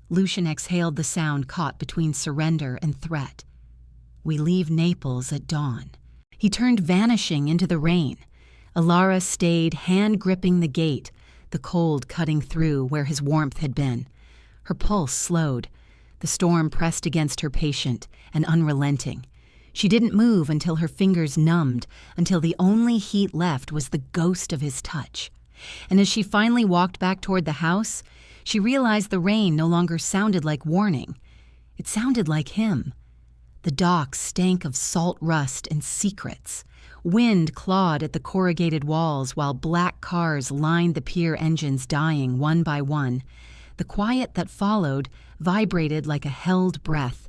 Lucian exhaled the sound caught between surrender and threat. We leave Naples at dawn. He turned vanishing into the rain. Elara stayed, hand-gripping the gate, the cold cutting through where his warmth had been. Her pulse slowed. The storm pressed against her patient and unrelenting. She didn't move until her fingers numbed, until the only heat left was the ghost of his touch. And as she finally walked back toward the house, she realized the rain no longer sounded like warning. It sounded like him. The docks stank of salt rust and secrets. Wind clawed at the corrugated walls while black cars lined the pier engines, dying one by one. The quiet that followed vibrated like a held breath.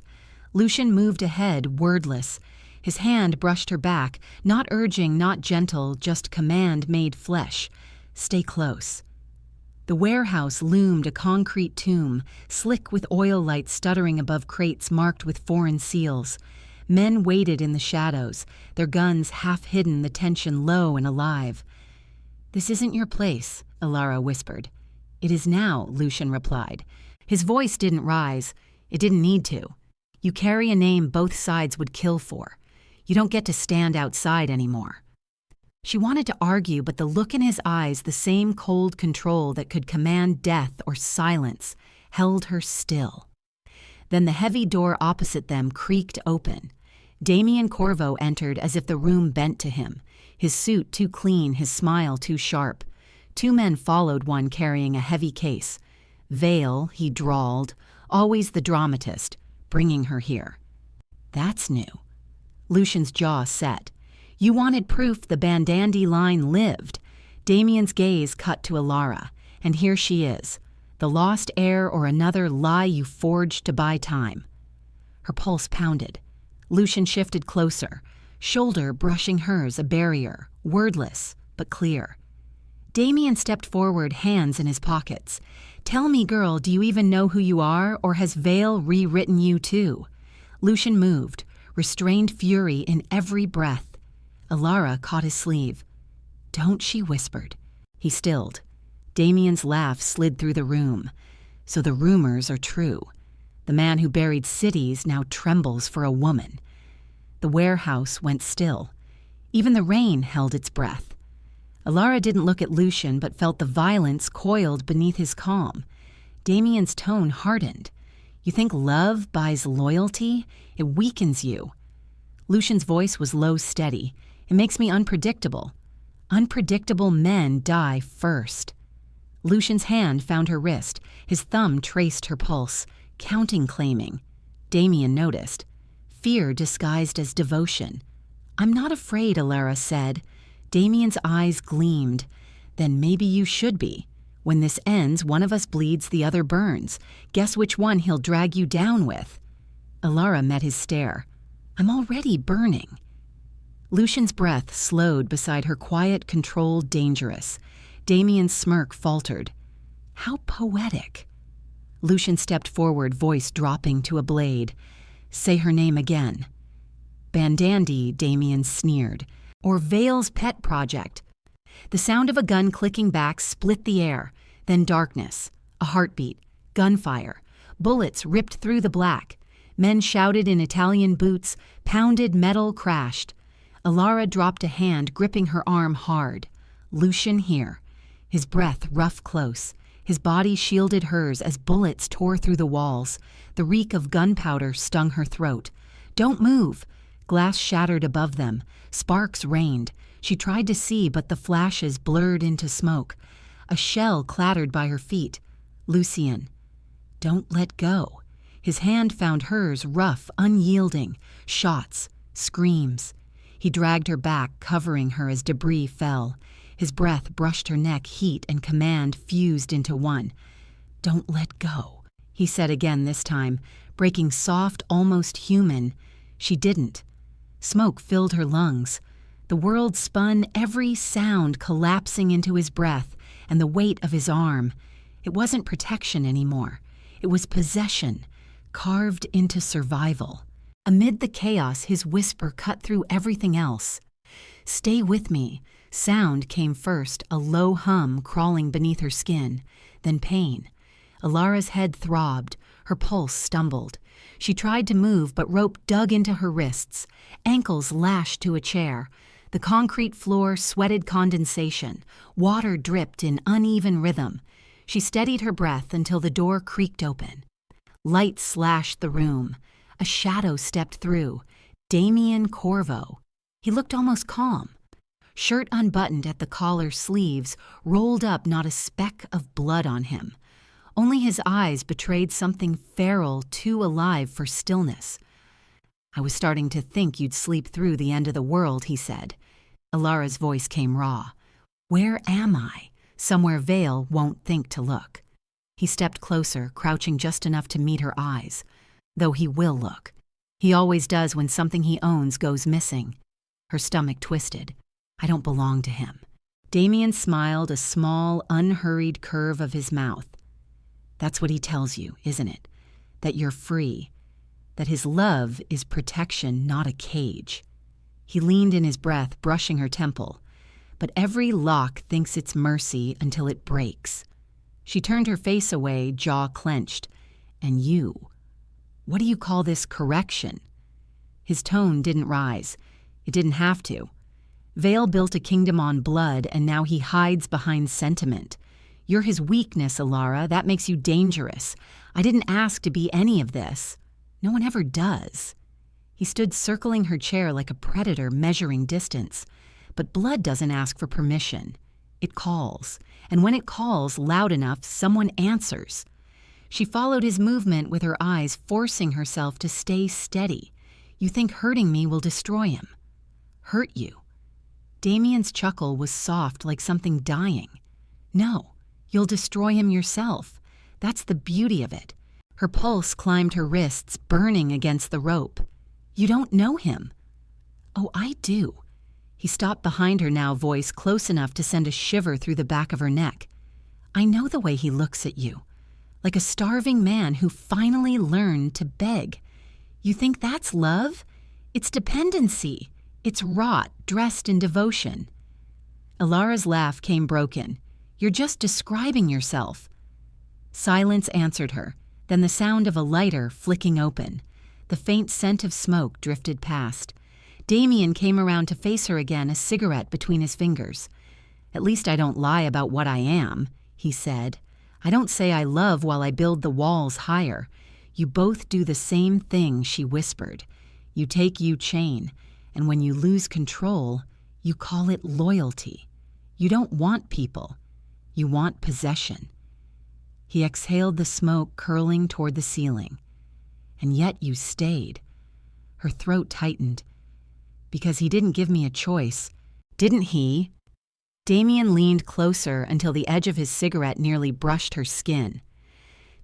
Lucian moved ahead, wordless. His hand brushed her back, not urging, not gentle, just command made flesh. Stay close. The warehouse loomed a concrete tomb, slick with oil lights stuttering above crates marked with foreign seals. Men waited in the shadows, their guns half hidden, the tension low and alive. "This isn't your place," Elara whispered. "It is now," Lucian replied. His voice didn't rise. It didn't need to. You carry a name both sides would kill for. You don't get to stand outside anymore. She wanted to argue, but the look in his eyes, the same cold control that could command death or silence, held her still. Then the heavy door opposite them creaked open. Damien Corvo entered as if the room bent to him, his suit too clean, his smile too sharp. Two men followed, one carrying a heavy case. Vale, he drawled, always the dramatist, bringing her here. That's new. Lucian's jaw set. You wanted proof the Bandandy line lived. Damien's gaze cut to Elara, and here she is, the lost heir or another lie you forged to buy time. Her pulse pounded. Lucian shifted closer, shoulder brushing hers, a barrier, wordless but clear. Damien stepped forward, hands in his pockets. Tell me, girl, do you even know who you are, or has Vale rewritten you too? Lucian moved, restrained fury in every breath. Elara caught his sleeve. Don't, she whispered. He stilled. Damien's laugh slid through the room. So the rumors are true. The man who buried cities now trembles for a woman. The warehouse went still. Even the rain held its breath. Elara didn't look at Lucian, but felt the violence coiled beneath his calm. Damien's tone hardened. You think love buys loyalty? It weakens you. Lucian's voice was low, steady. It makes me unpredictable. Unpredictable men die first. Lucian's hand found her wrist. His thumb traced her pulse, counting, claiming. Damien noticed. Fear disguised as devotion. I'm not afraid, Elara said. Damien's eyes gleamed. Then maybe you should be. When this ends, one of us bleeds, the other burns. Guess which one he'll drag you down with. Elara met his stare. I'm already burning. Lucian's breath slowed beside her, quiet, controlled, dangerous. Damien's smirk faltered. How poetic. Lucian stepped forward, voice dropping to a blade. Say her name again. Bandandy, Damien sneered. Or Vale's pet project. The sound of a gun clicking back split the air, then darkness, a heartbeat, gunfire. Bullets ripped through the black. Men shouted in Italian boots, pounded metal crashed. Elara dropped a hand, gripping her arm hard. Lucian here. His breath rough close. His body shielded hers as bullets tore through the walls. The reek of gunpowder stung her throat. Don't move. Glass shattered above them. Sparks rained. She tried to see, but the flashes blurred into smoke. A shell clattered by her feet. Lucian. Don't let go. His hand found hers, rough, unyielding. Shots. Screams. He dragged her back, covering her as debris fell. His breath brushed her neck, heat and command fused into one. Don't let go, he said again this time, breaking soft, almost human. She didn't. Smoke filled her lungs. The world spun, every sound collapsing into his breath and the weight of his arm. It wasn't protection anymore. It was possession. carved into survival. Amid the chaos, his whisper cut through everything else. "Stay with me." Sound came first, a low hum crawling beneath her skin, then pain. Elara's head throbbed, her pulse stumbled. She tried to move, but rope dug into her wrists. Ankles lashed to a chair. The concrete floor sweated condensation. Water dripped in uneven rhythm. She steadied her breath until the door creaked open. Light slashed the room. A shadow stepped through. Damien Corvo. He looked almost calm. Shirt unbuttoned at the collar sleeves, rolled up, not a speck of blood on him. Only his eyes betrayed something feral, too alive for stillness. "I was starting to think you'd sleep through the end of the world," he said. Elara's voice came raw. "Where am I? Somewhere Vale won't think to look." He stepped closer, crouching just enough to meet her eyes. Though he will look. He always does when something he owns goes missing. Her stomach twisted. "I don't belong to him." Damien smiled, a small, unhurried curve of his mouth. "That's what he tells you, isn't it? That you're free. That his love is protection, not a cage." He leaned in his breath, brushing her temple. "But every lock thinks it's mercy until it breaks." She turned her face away, jaw clenched. "And you? What do you call this correction?" His tone didn't rise. It didn't have to. Vale built a kingdom on blood, and now he hides behind sentiment. "You're his weakness, Elara. That makes you dangerous. I didn't ask to be any of this. No one ever does." He stood circling her chair like a predator measuring distance. But blood doesn't ask for permission. It calls. And when it calls loud enough, someone answers. She followed his movement with her eyes, forcing herself to stay steady. "You think hurting me will destroy him." "Hurt you?" Damien's chuckle was soft, like something dying. "No, you'll destroy him yourself. That's the beauty of it." Her pulse climbed her wrists, burning against the rope. "You don't know him." "Oh, I do." He stopped behind her now, voice close enough to send a shiver through the back of her neck. "I know the way he looks at you. Like a starving man who finally learned to beg. You think that's love? It's dependency. It's rot dressed in devotion." Elara's laugh came broken. "You're just describing yourself." Silence answered her, then the sound of a lighter flicking open. The faint scent of smoke drifted past. Damien came around to face her again, a cigarette between his fingers. "At least I don't lie about what I am," he said. "I don't say I love while I build the walls higher. You both do the same thing," she whispered. "You take you chain, and when you lose control, you call it loyalty. You don't want people. You want possession." He exhaled the smoke curling toward the ceiling. "And yet you stayed." Her throat tightened. "Because he didn't give me a choice." "Didn't he?" Damien leaned closer until the edge of his cigarette nearly brushed her skin.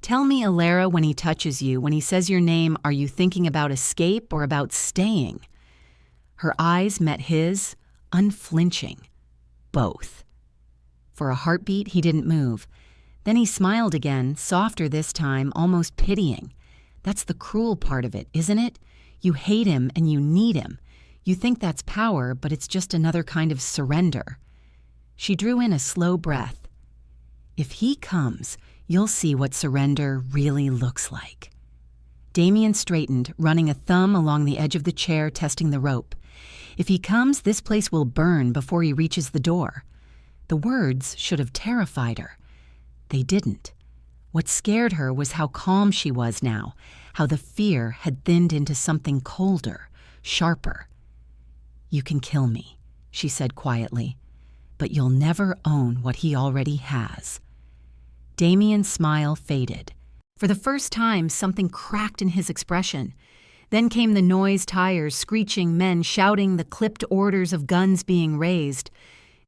"Tell me, Elara, when he touches you, when he says your name, are you thinking about escape or about staying?" Her eyes met his, unflinching. Both. For a heartbeat, he didn't move. Then he smiled again, softer this time, almost pitying. "That's the cruel part of it, isn't it? You hate him and you need him. You think that's power, but it's just another kind of surrender." She drew in a slow breath. "If he comes, you'll see what surrender really looks like." Damien straightened, running a thumb along the edge of the chair, testing the rope. "If he comes, this place will burn before he reaches the door." The words should have terrified her. They didn't. What scared her was how calm she was now, how the fear had thinned into something colder, sharper. "You can kill me," she said quietly, "but you'll never own what he already has." Damien's smile faded. For the first time, something cracked in his expression. Then came the noise, tires screeching, men shouting, the clipped orders of guns being raised.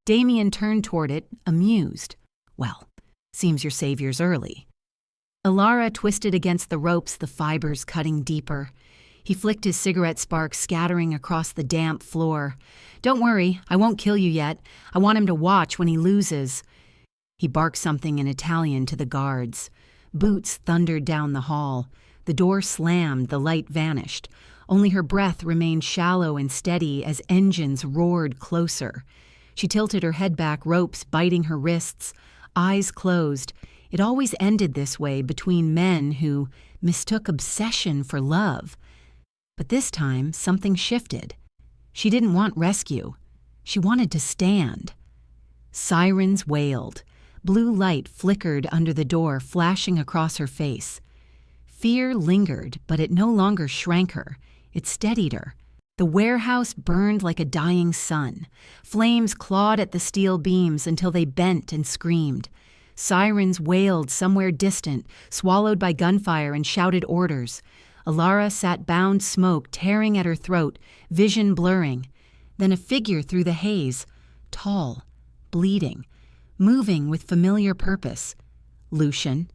Damien turned toward it, amused. "Well, seems your savior's early." Elara twisted against the ropes, the fibers cutting deeper. He flicked his cigarette spark, scattering across the damp floor. "Don't worry, I won't kill you yet. I want him to watch when he loses." He barked something in Italian to the guards. Boots thundered down the hall. The door slammed, the light vanished. Only her breath remained shallow and steady as engines roared closer. She tilted her head back, ropes biting her wrists, eyes closed. It always ended this way between men who mistook obsession for love. But this time, something shifted. She didn't want rescue. She wanted to stand. Sirens wailed. Blue light flickered under the door, flashing across her face. Fear lingered, but it no longer shrank her. It steadied her. The warehouse burned like a dying sun. Flames clawed at the steel beams until they bent and screamed. Sirens wailed somewhere distant, swallowed by gunfire, and shouted orders. Elara sat bound, smoke tearing at her throat, vision blurring. Then a figure through the haze, tall, bleeding, moving with familiar purpose. Lucian.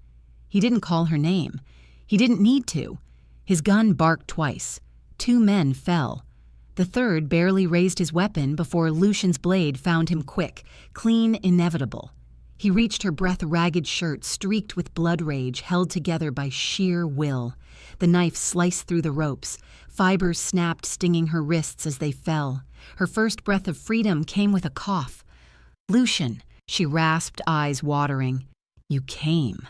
He didn't call her name. He didn't need to. His gun barked twice. 2 men fell. The third barely raised his weapon before Lucian's blade found him quick, clean, inevitable. He reached her breath-ragged shirt, streaked with blood rage, held together by sheer will. The knife sliced through the ropes. Fibers snapped, stinging her wrists as they fell. Her first breath of freedom came with a cough. "Lucian," she rasped, eyes watering. "You came."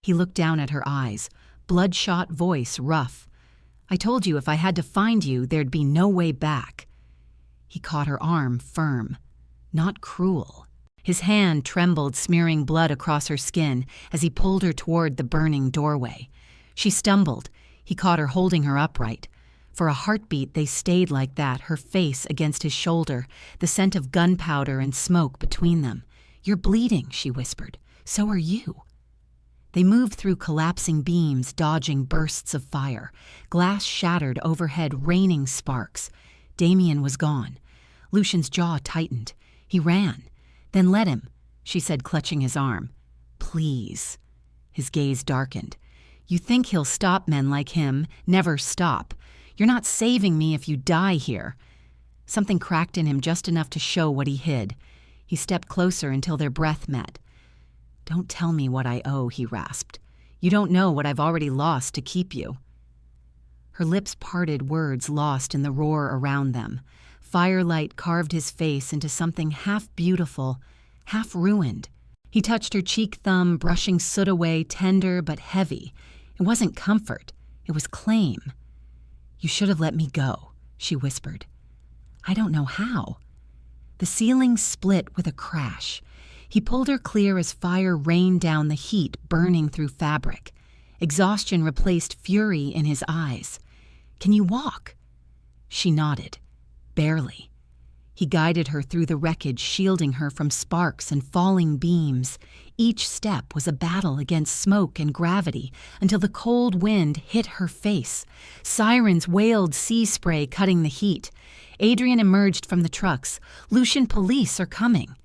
He looked down at her eyes, bloodshot voice rough. "I told you if I had to find you, there'd be no way back." He caught her arm firm, not cruel. His hand trembled, smearing blood across her skin as he pulled her toward the burning doorway. She stumbled. He caught her, holding her upright. For a heartbeat, they stayed like that, her face against his shoulder, the scent of gunpowder and smoke between them. "You're bleeding," she whispered. "So are you." They moved through collapsing beams, dodging bursts of fire. Glass shattered overhead, raining sparks. Damien was gone. Lucian's jaw tightened. He ran. "Then let him," she said, clutching his arm. "Please." His gaze darkened. "You think he'll stop men like him, never stop. You're not saving me if you die here." Something cracked in him just enough to show what he hid. He stepped closer until their breath met. "Don't tell me what I owe," he rasped. "You don't know what I've already lost to keep you." Her lips parted, words lost in the roar around them. Firelight carved his face into something half beautiful, half ruined. He touched her cheek thumb, brushing soot away, tender but heavy. It wasn't comfort. It was claim. "You should have let me go," she whispered. "I don't know how." The ceiling split with a crash. He pulled her clear as fire rained down, the heat burning through fabric. Exhaustion replaced fury in his eyes. "Can you walk?" She nodded. Barely. He guided her through the wreckage, shielding her from sparks and falling beams. Each step was a battle against smoke and gravity until the cold wind hit her face. Sirens wailed, sea spray cutting the heat. Adrian emerged from the trucks. "Lucian, police are coming."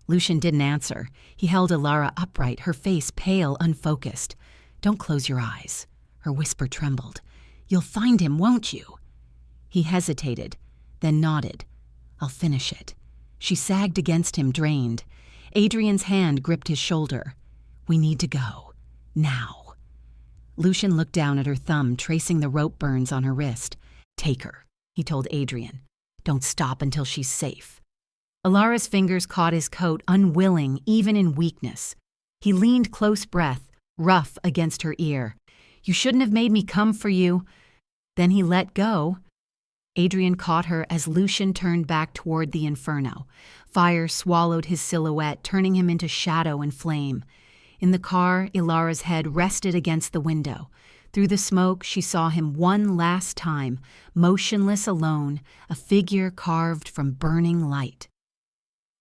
Lucian didn't answer. He held Elara upright, her face pale, unfocused. "Don't close your eyes." Her whisper trembled. "You'll find him, won't you?" He hesitated, then nodded. "I'll finish it." She sagged against him, drained. Adrian's hand gripped his shoulder. "We need to go. Now." Lucian looked down at her thumb, tracing the rope burns on her wrist. "Take her," he told Adrian. "Don't stop until she's safe." Elara's fingers caught his coat, unwilling, even in weakness. He leaned close breath, rough against her ear. "You shouldn't have made me come for you." Then he let go. Adrian caught her as Lucian turned back toward the inferno. Fire swallowed his silhouette, turning him into shadow and flame. In the car, Elara's head rested against the window. Through the smoke, she saw him one last time, motionless, alone, a figure carved from burning light.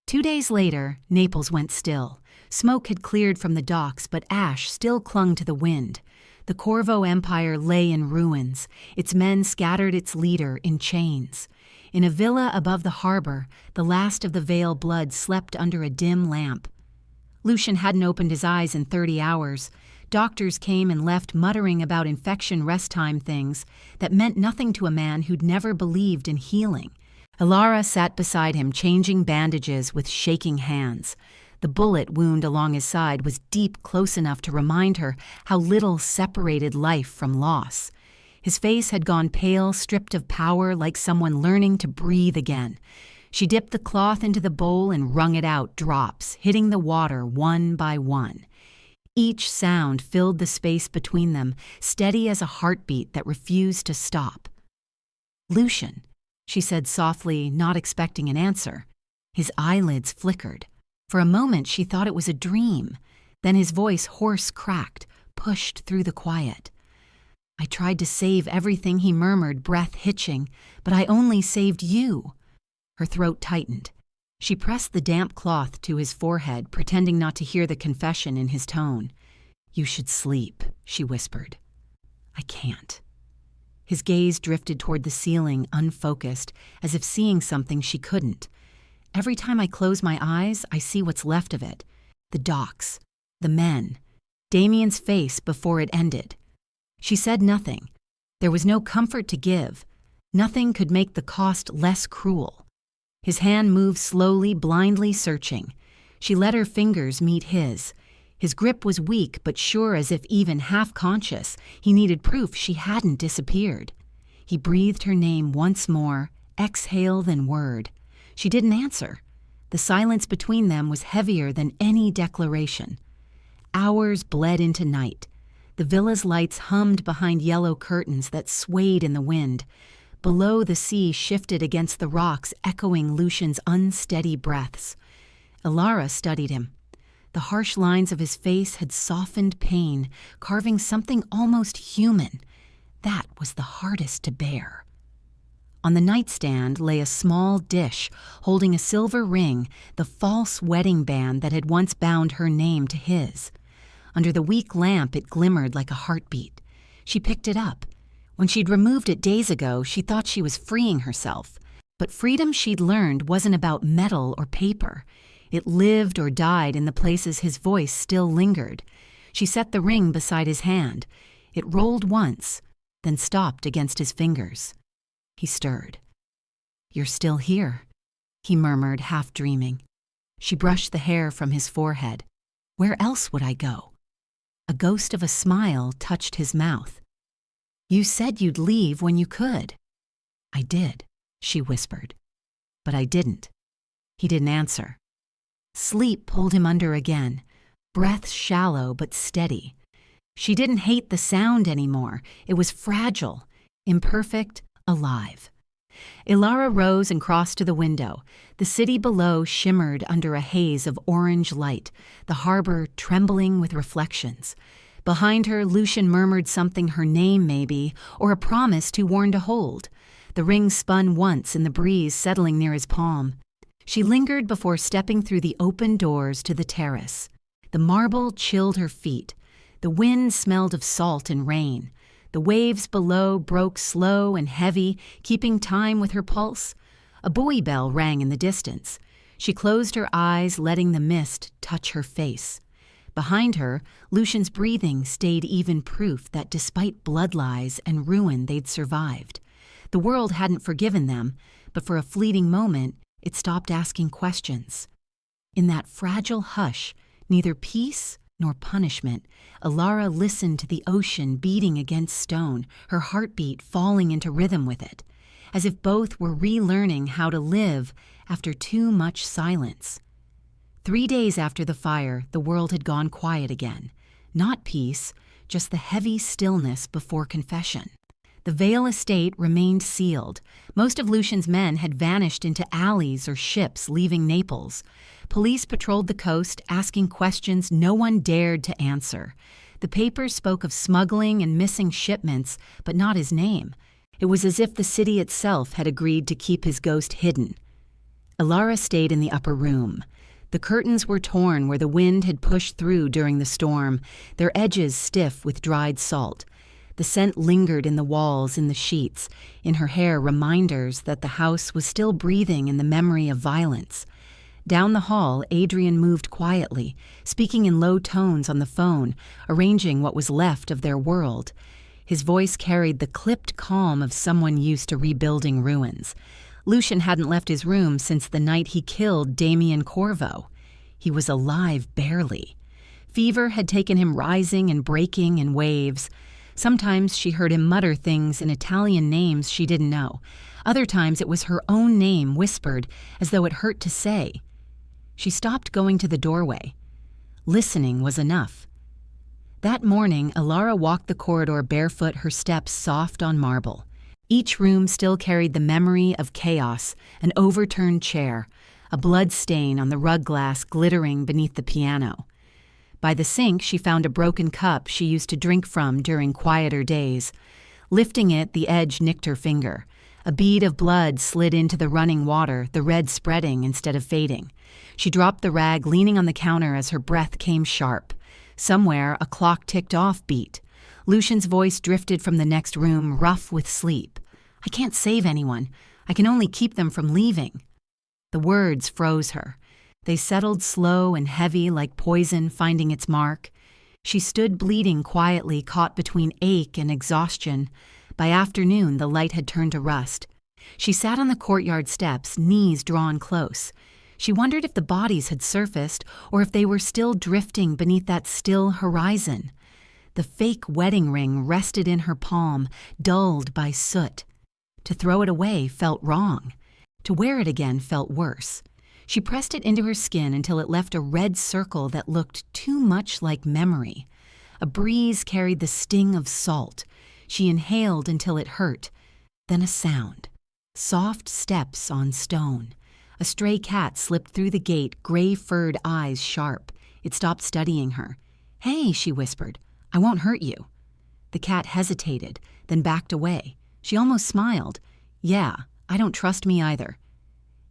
2 days later, Naples went still. Smoke had cleared from the docks, but ash still clung to the wind. The Corvo Empire lay in ruins. Its men scattered its leader in chains. In a villa above the harbor, the last of the Vale blood slept under a dim lamp. Lucian hadn't opened his eyes in 30 hours. Doctors came and left, muttering about infection rest time things that meant nothing to a man who'd never believed in healing. Elara sat beside him, changing bandages with shaking hands. The bullet wound along his side was deep, close enough to remind her how little separated life from loss. His face had gone pale, stripped of power, like someone learning to breathe again. She dipped the cloth into the bowl and wrung it out, drops, hitting the water one by one. Each sound filled the space between them, steady as a heartbeat that refused to stop. "Lucian," she said softly, not expecting an answer. His eyelids flickered. For a moment she thought it was a dream. Then his voice hoarse cracked, pushed through the quiet. "I tried to save everything," he murmured, breath hitching, "but I only saved you." Her throat tightened. She pressed the damp cloth to his forehead, pretending not to hear the confession in his tone. "You should sleep," she whispered. "I can't." His gaze drifted toward the ceiling, unfocused, as if seeing something she couldn't. "Every time I close my eyes, I see what's left of it. The docks, the men, Damien's face before it ended." She said nothing. There was no comfort to give. Nothing could make the cost less cruel. His hand moved slowly, blindly searching. She let her fingers meet his. His grip was weak, but sure, as if even half-conscious. He needed proof she hadn't disappeared. He breathed her name once more, exhale then word. She didn't answer. The silence between them was heavier than any declaration. Hours bled into night. The villa's lights hummed behind yellow curtains that swayed in the wind. Below, the sea shifted against the rocks, echoing Lucian's unsteady breaths. Elara studied him. The harsh lines of his face had softened pain, carving something almost human. That was the hardest to bear. On the nightstand lay a small dish holding a silver ring, the false wedding band that had once bound her name to his. Under the weak lamp, it glimmered like a heartbeat. She picked it up. When she'd removed it days ago, she thought she was freeing herself. But freedom she'd learned wasn't about metal or paper. It lived or died in the places his voice still lingered. She set the ring beside his hand. It rolled once, then stopped against his fingers. He stirred. "You're still here," he murmured, half dreaming. She brushed the hair from his forehead. "Where else would I go?" A ghost of a smile touched his mouth. "You said you'd leave when you could." "I did," she whispered. "But I didn't." He didn't answer. Sleep pulled him under again, breath shallow but steady. She didn't hate the sound anymore. It was fragile, imperfect, alive. Elara rose and crossed to the window. The city below shimmered under a haze of orange light, the harbor trembling with reflections. Behind her, Lucian murmured something, her name maybe, or a promise too worn to hold. The ring spun once in the breeze settling near his palm. She lingered before stepping through the open doors to the terrace. The marble chilled her feet. The wind smelled of salt and rain. The waves below broke slow and heavy, keeping time with her pulse. A buoy bell rang in the distance. She closed her eyes, letting the mist touch her face. Behind her, Lucian's breathing stayed even proof that despite blood lies and ruin they'd survived. The world hadn't forgiven them, but for a fleeting moment, it stopped asking questions. In that fragile hush, neither peace nor punishment, Elara listened to the ocean beating against stone, her heartbeat falling into rhythm with it, as if both were relearning how to live after too much silence. 3 days after the fire, the world had gone quiet again. Not peace, just the heavy stillness before confession. The Vale estate remained sealed. Most of Lucian's men had vanished into alleys or ships leaving Naples. Police patrolled the coast, asking questions no one dared to answer. The papers spoke of smuggling and missing shipments, but not his name. It was as if the city itself had agreed to keep his ghost hidden. Elara stayed in the upper room. The curtains were torn where the wind had pushed through during the storm, their edges stiff with dried salt. The scent lingered in the walls, in the sheets, in her hair, reminders that the house was still breathing in the memory of violence. Down the hall, Adrian moved quietly, speaking in low tones on the phone, arranging what was left of their world. His voice carried the clipped calm of someone used to rebuilding ruins. Lucian hadn't left his room since the night he killed Damien Corvo. He was alive barely. Fever had taken him rising and breaking in waves. Sometimes she heard him mutter things in Italian names she didn't know. Other times it was her own name whispered, as though it hurt to say. She stopped going to the doorway. Listening was enough. That morning, Elara walked the corridor barefoot, her steps soft on marble. Each room still carried the memory of chaos, an overturned chair, a blood stain on the rug glass glittering beneath the piano. By the sink, she found a broken cup she used to drink from during quieter days. Lifting it, the edge nicked her finger. A bead of blood slid into the running water, the red spreading instead of fading. She dropped the rag, leaning on the counter as her breath came sharp. Somewhere, a clock ticked off beat. Lucian's voice drifted from the next room, rough with sleep. "I can't save anyone. I can only keep them from leaving." The words froze her. They settled slow and heavy like poison finding its mark. She stood bleeding quietly, caught between ache and exhaustion. By afternoon, the light had turned to rust. She sat on the courtyard steps, knees drawn close. She wondered if the bodies had surfaced or if they were still drifting beneath that still horizon. The fake wedding ring rested in her palm, dulled by soot. To throw it away felt wrong. To wear it again felt worse. She pressed it into her skin until it left a red circle that looked too much like memory. A breeze carried the sting of salt. She inhaled until it hurt. Then a sound. Soft steps on stone. A stray cat slipped through the gate, gray-furred eyes sharp. It stopped studying her. "Hey," she whispered, "I won't hurt you." The cat hesitated, then backed away. She almost smiled. "Yeah, I don't trust me either."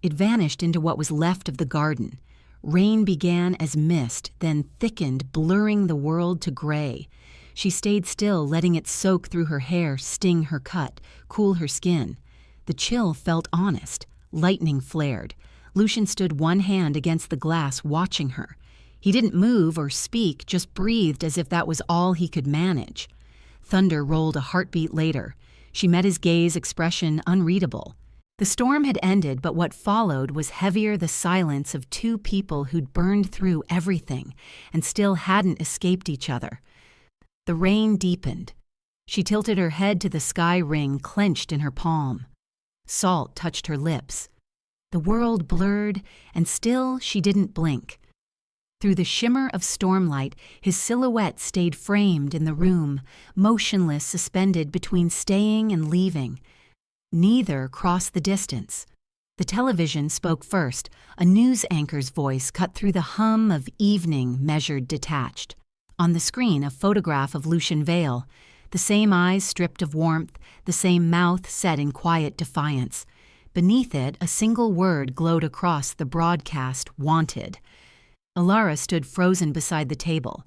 It vanished into what was left of the garden. Rain began as mist, then thickened, blurring the world to gray. She stayed still, letting it soak through her hair, sting her cut, cool her skin. The chill felt honest. Lightning flared. Lucian stood one hand against the glass, watching her. He didn't move or speak, just breathed as if that was all he could manage. Thunder rolled a heartbeat later. She met his gaze, expression unreadable. The storm had ended, but what followed was heavier, the silence of two people who'd burned through everything and still hadn't escaped each other. The rain deepened. She tilted her head to the sky ring clenched in her palm. Salt touched her lips. The world blurred, and still she didn't blink. Through the shimmer of stormlight, his silhouette stayed framed in the room, motionless, suspended between staying and leaving. Neither crossed the distance. The television spoke first. A news anchor's voice cut through the hum of evening, measured detached. On the screen, a photograph of Lucian Vale. The same eyes stripped of warmth, the same mouth set in quiet defiance. Beneath it, a single word glowed across the broadcast, "Wanted." Elara stood frozen beside the table.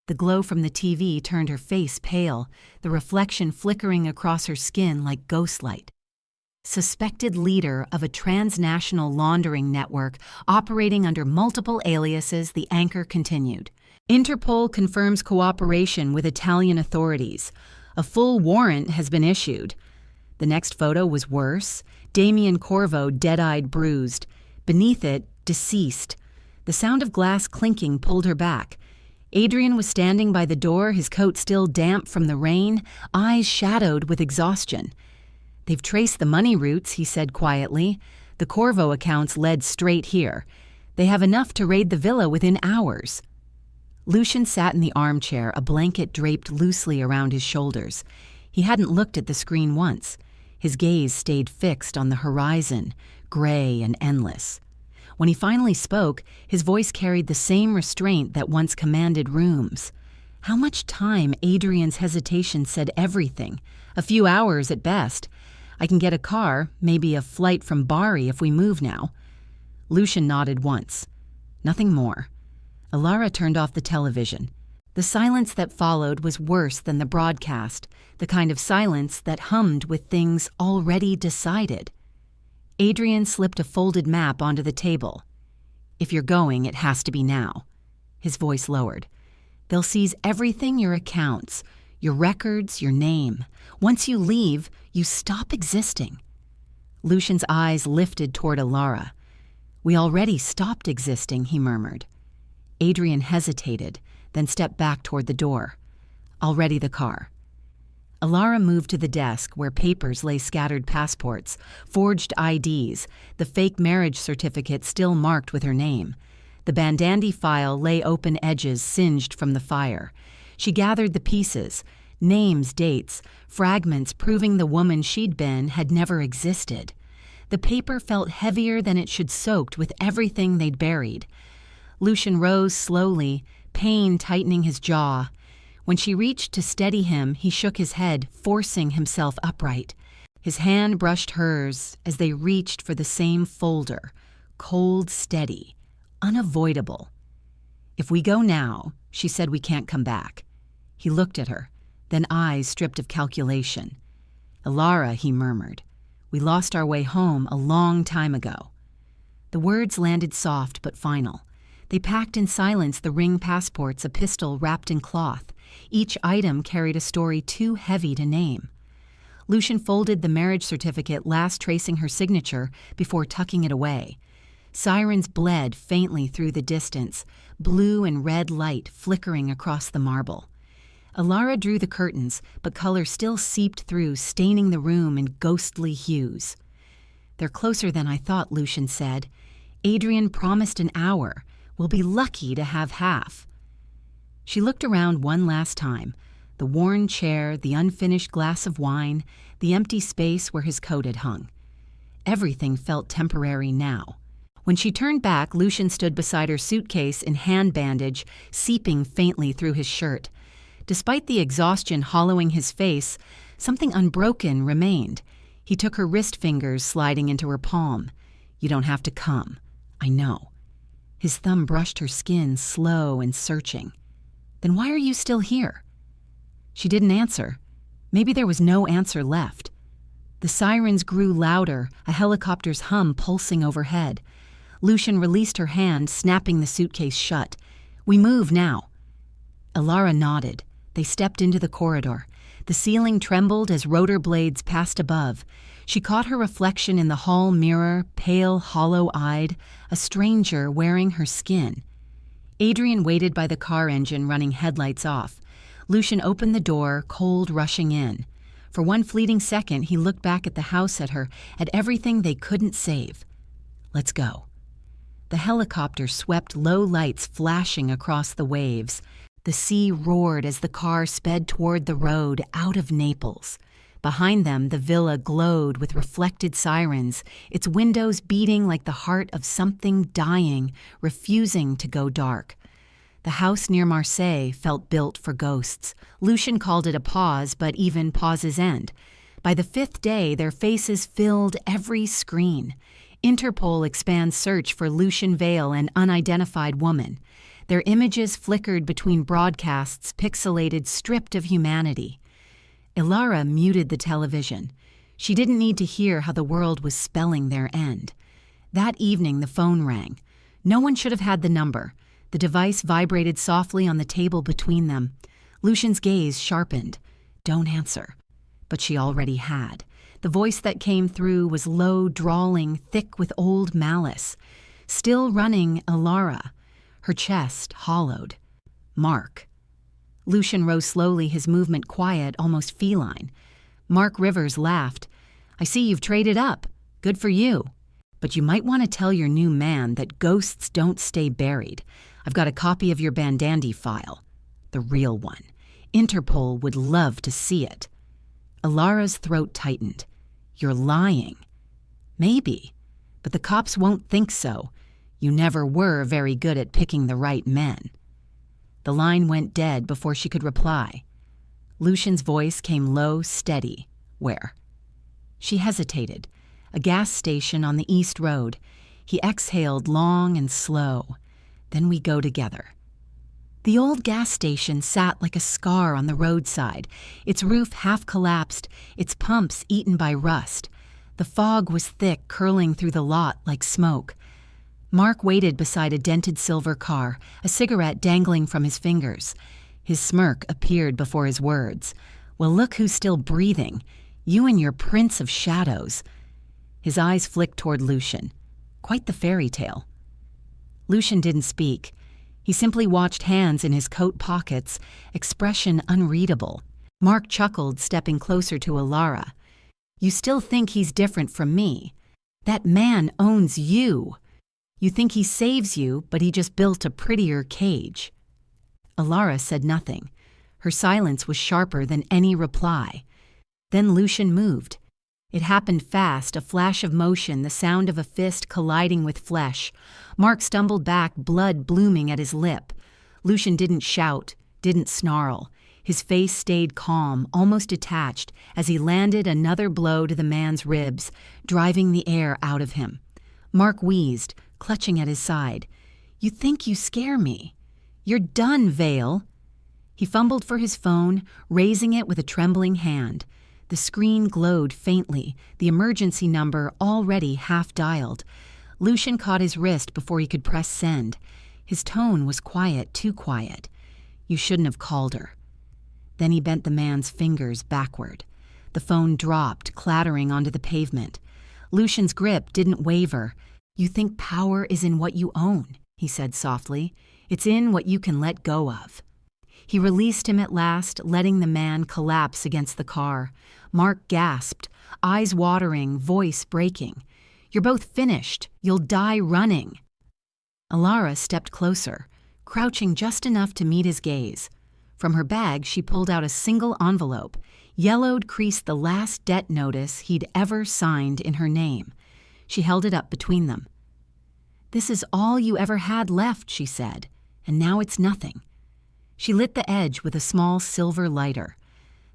The glow from the TV turned her face pale, the reflection flickering across her skin like ghostlight. Suspected leader of a transnational laundering network operating under multiple aliases, the anchor continued. Interpol confirms cooperation with Italian authorities. A full warrant has been issued. The next photo was worse. Damien Corvo, dead-eyed, bruised. Beneath it, deceased. The sound of glass clinking pulled her back. Adrian was standing by the door, his coat still damp from the rain, eyes shadowed with exhaustion. "They've traced the money routes," he said quietly. "The Corvo accounts led straight here. They have enough to raid the villa within hours." Lucian sat in the armchair, a blanket draped loosely around his shoulders. He hadn't looked at the screen once. His gaze stayed fixed on the horizon, gray and endless. When he finally spoke, his voice carried the same restraint that once commanded rooms. How much time? Adrian's hesitation said everything. A few hours at best. I can get a car, maybe a flight from Bari if we move now. Lucian nodded once. Nothing more. Elara turned off the television. The silence that followed was worse than the broadcast, the kind of silence that hummed with things already decided. Adrian slipped a folded map onto the table. "If you're going, it has to be now." His voice lowered. "They'll seize everything, your accounts, your records, your name. Once you leave, you stop existing." Lucian's eyes lifted toward Elara. "We already stopped existing," he murmured. Adrian hesitated, then stepped back toward the door. "I'll ready the car." Elara moved to the desk where papers lay scattered: passports, forged IDs, the fake marriage certificate still marked with her name. The bandandy file lay open edges singed from the fire. She gathered the pieces, names, dates, fragments proving the woman she'd been had never existed. The paper felt heavier than it should, soaked with everything they'd buried. Lucian rose slowly, pain tightening his jaw. When she reached to steady him, he shook his head, forcing himself upright. His hand brushed hers as they reached for the same folder, cold, steady, unavoidable. "If we go now," she said, "we can't come back." He looked at her, then eyes stripped of calculation. "Elara," he murmured, "we lost our way home a long time ago." The words landed soft but final. They packed in silence the ring, passports, a pistol wrapped in cloth. Each item carried a story too heavy to name. Lucian folded the marriage certificate, last tracing her signature before tucking it away. Sirens bled faintly through the distance, blue and red light flickering across the marble. Elara drew the curtains, but color still seeped through, staining the room in ghostly hues. "They're closer than I thought," Lucian said. "Adrian promised an hour. We'll be lucky to have half." She looked around one last time, the worn chair, the unfinished glass of wine, the empty space where his coat had hung. Everything felt temporary now. When she turned back, Lucian stood beside her suitcase in hand bandage, seeping faintly through his shirt. Despite the exhaustion hollowing his face, something unbroken remained. He took her wrist fingers, sliding into her palm. "You don't have to come. I know." His thumb brushed her skin, slow and searching. "Then why are you still here?" She didn't answer. Maybe there was no answer left. The sirens grew louder, a helicopter's hum pulsing overhead. Lucian released her hand, snapping the suitcase shut. "We move now." Elara nodded. They stepped into the corridor. The ceiling trembled as rotor blades passed above. She caught her reflection in the hall mirror, pale, hollow-eyed, a stranger wearing her skin. Adrian waited by the car engine, running headlights off. Lucian opened the door, cold rushing in. For one fleeting second, he looked back at the house, at her, at everything they couldn't save. "Let's go." The helicopter swept, low lights flashing across the waves. The sea roared as the car sped toward the road, out of Naples. Behind them, the villa glowed with reflected sirens, its windows beating like the heart of something dying, refusing to go dark. The house near Marseille felt built for ghosts. Lucian called it a pause, but even pauses end. By the fifth day, their faces filled every screen. Interpol expands search for Lucian Vale, an unidentified woman. Their images flickered between broadcasts, pixelated, stripped of humanity. Elara muted the television. She didn't need to hear how the world was spelling their end. That evening, the phone rang. No one should have had the number. The device vibrated softly on the table between them. Lucian's gaze sharpened. "Don't answer." But she already had. The voice that came through was low, drawling, thick with old malice. Still running, Elara. Her chest hollowed. "Mark." Lucian rose slowly, his movement quiet, almost feline. Mark Rivers laughed. "I see you've traded up. Good for you. But you might want to tell your new man that ghosts don't stay buried. I've got a copy of your bandandy file. The real one. Interpol would love to see it." Elara's throat tightened. "You're lying." "Maybe. But the cops won't think so. You never were very good at picking the right men." The line went dead before she could reply. Lucian's voice came low, steady. "Where?" She hesitated. A gas station on the East Road. He exhaled long and slow. "Then we go together." The old gas station sat like a scar on the roadside, its roof half collapsed, its pumps eaten by rust. The fog was thick, curling through the lot like smoke. Mark waited beside a dented silver car, a cigarette dangling from his fingers. His smirk appeared before his words. "Well, look who's still breathing. You and your prince of shadows." His eyes flicked toward Lucian. Quite the fairy tale. Lucian didn't speak. He simply watched hands in his coat pockets, expression unreadable. Mark chuckled, stepping closer to Elara. You still think he's different from me. That man owns you. You think he saves you, but he just built a prettier cage. Elara said nothing. Her silence was sharper than any reply. Then Lucian moved. It happened fast, a flash of motion, the sound of a fist colliding with flesh. Mark stumbled back, blood blooming at his lip. Lucian didn't shout, didn't snarl. His face stayed calm, almost detached, as he landed another blow to the man's ribs, driving the air out of him. Mark wheezed, clutching at his side. You think you scare me. You're done, Vale. He fumbled for his phone, raising it with a trembling hand. The screen glowed faintly, the emergency number already half-dialed. Lucian caught his wrist before he could press send. His tone was quiet, too quiet. You shouldn't have called her. Then he bent the man's fingers backward. The phone dropped, clattering onto the pavement. Lucian's grip didn't waver. You think power is in what you own, he said softly. It's in what you can let go of. He released him at last, letting the man collapse against the car. Mark gasped, eyes watering, voice breaking. You're both finished. You'll die running. Elara stepped closer, crouching just enough to meet his gaze. From her bag, she pulled out a single envelope. Yellowed creased the last debt notice he'd ever signed in her name. She held it up between them. This is all you ever had left, she said, and now it's nothing. She lit the edge with a small silver lighter.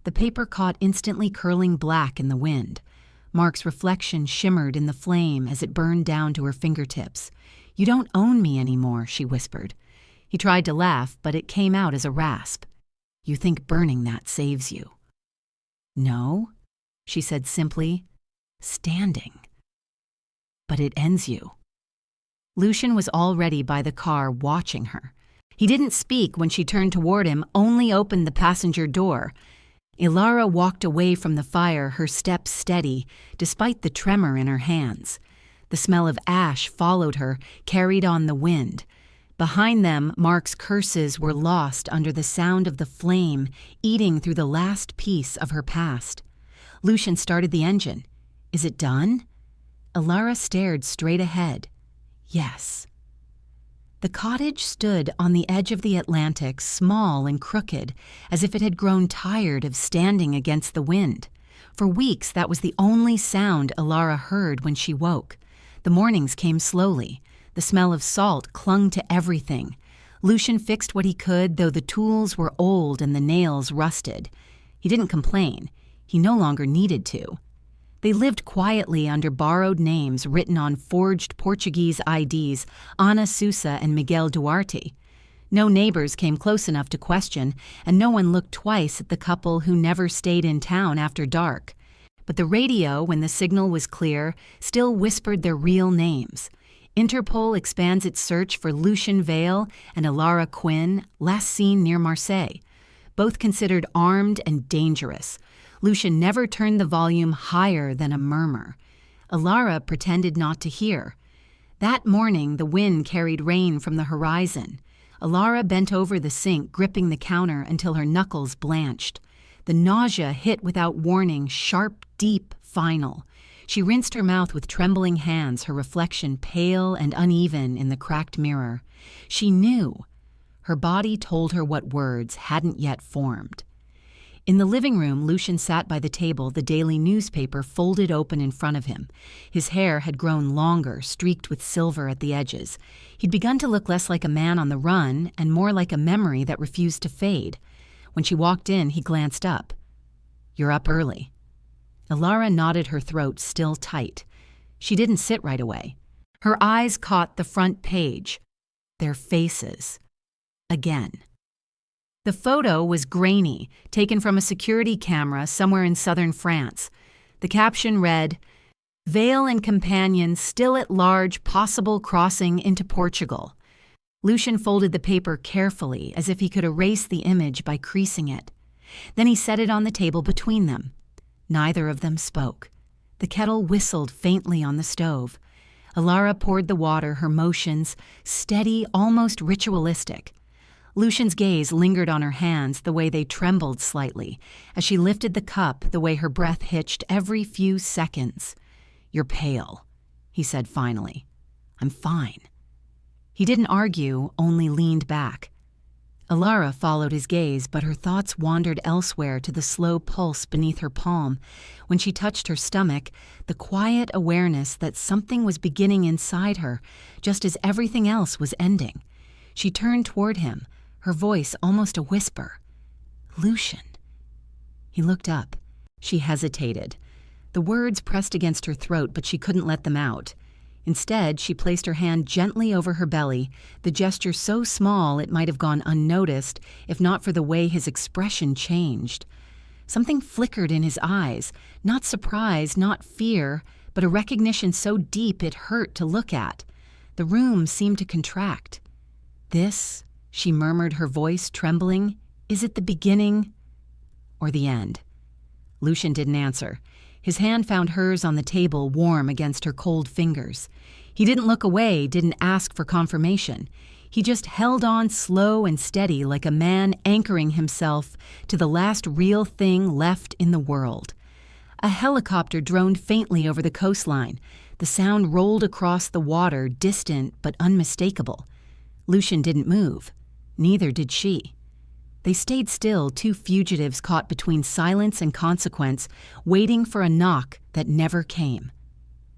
The paper caught instantly curling black in the wind. Mark's reflection shimmered in the flame as it burned down to her fingertips. You don't own me anymore, she whispered. He tried to laugh, but it came out as a rasp. You think burning that saves you. No, she said simply, standing. But it ends you. Lucian was already by the car watching her. He didn't speak when she turned toward him, only opened the passenger door. Elara walked away from the fire, her steps steady, despite the tremor in her hands. The smell of ash followed her, carried on the wind. Behind them, Mark's curses were lost under the sound of the flame eating through the last piece of her past. Lucian started the engine. Is it done? Elara stared straight ahead. Yes. The cottage stood on the edge of the Atlantic, small and crooked, as if it had grown tired of standing against the wind. For weeks, that was the only sound Elara heard when she woke. The mornings came slowly. The smell of salt clung to everything. Lucian fixed what he could, though the tools were old and the nails rusted. He didn't complain. He no longer needed to. They lived quietly under borrowed names written on forged Portuguese IDs, Ana Sousa and Miguel Duarte. No neighbors came close enough to question, and no one looked twice at the couple who never stayed in town after dark. But the radio, when the signal was clear, still whispered their real names. Interpol expands its search for Lucian Vale and Elara Quinn, last seen near Marseille. Both considered armed and dangerous. Lucian never turned the volume higher than a murmur. Elara pretended not to hear. That morning, the wind carried rain from the horizon. Elara bent over the sink, gripping the counter until her knuckles blanched. The nausea hit without warning, sharp, deep, final. She rinsed her mouth with trembling hands, her reflection pale and uneven in the cracked mirror. She knew. Her body told her what words hadn't yet formed. In the living room, Lucian sat by the table, the daily newspaper folded open in front of him. His hair had grown longer, streaked with silver at the edges. He'd begun to look less like a man on the run and more like a memory that refused to fade. When she walked in, he glanced up. You're up early. Elara nodded, her throat still tight. She didn't sit right away. Her eyes caught the front page. Their faces. Again. The photo was grainy, taken from a security camera somewhere in southern France. The caption read, Vale and companion still at large, possible crossing into Portugal. Lucian folded the paper carefully, as if he could erase the image by creasing it. Then he set it on the table between them. Neither of them spoke. The kettle whistled faintly on the stove. Elara poured the water, her motions steady, almost ritualistic. Lucian's gaze lingered on her hands, the way they trembled slightly, as she lifted the cup, the way her breath hitched every few seconds. "You're pale," he said finally. "I'm fine." He didn't argue, only leaned back. Elara followed his gaze, but her thoughts wandered elsewhere to the slow pulse beneath her palm. When she touched her stomach, the quiet awareness that something was beginning inside her, just as everything else was ending. She turned toward him, her voice almost a whisper. "Lucian." He looked up. She hesitated. The words pressed against her throat, but she couldn't let them out. Instead, she placed her hand gently over her belly, the gesture so small it might have gone unnoticed if not for the way his expression changed. Something flickered in his eyes, not surprise, not fear, but a recognition so deep it hurt to look at. The room seemed to contract. "This," she murmured, her voice trembling, "is it the beginning or the end?" Lucian didn't answer. His hand found hers on the table, warm against her cold fingers. He didn't look away, didn't ask for confirmation. He just held on slow and steady, like a man anchoring himself to the last real thing left in the world. A helicopter droned faintly over the coastline. The sound rolled across the water, distant but unmistakable. Lucian didn't move. Neither did she. They stayed still, two fugitives caught between silence and consequence, waiting for a knock that never came.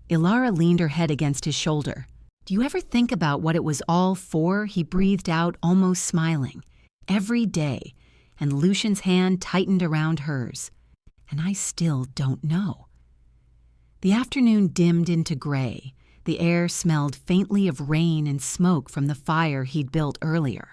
Elara leaned her head against his shoulder. "Do you ever think about what it was all for?" he breathed out, almost smiling. "Every day." And Lucian's hand tightened around hers. "And I still don't know." The afternoon dimmed into gray. The air smelled faintly of rain and smoke from the fire he'd built earlier.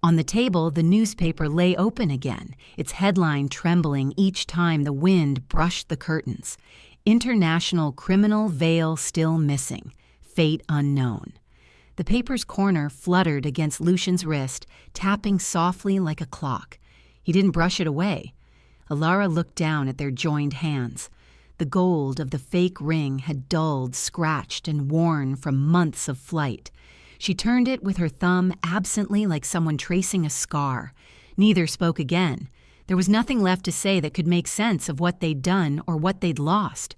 On the table, the newspaper lay open again, its headline trembling each time the wind brushed the curtains. "International Criminal Vale Still Missing. Fate Unknown." The paper's corner fluttered against Lucian's wrist, tapping softly like a clock. He didn't brush it away. Elara looked down at their joined hands. The gold of the fake ring had dulled, scratched, and worn from months of flight. She turned it with her thumb absently, like someone tracing a scar. Neither spoke again. There was nothing left to say that could make sense of what they'd done or what they'd lost.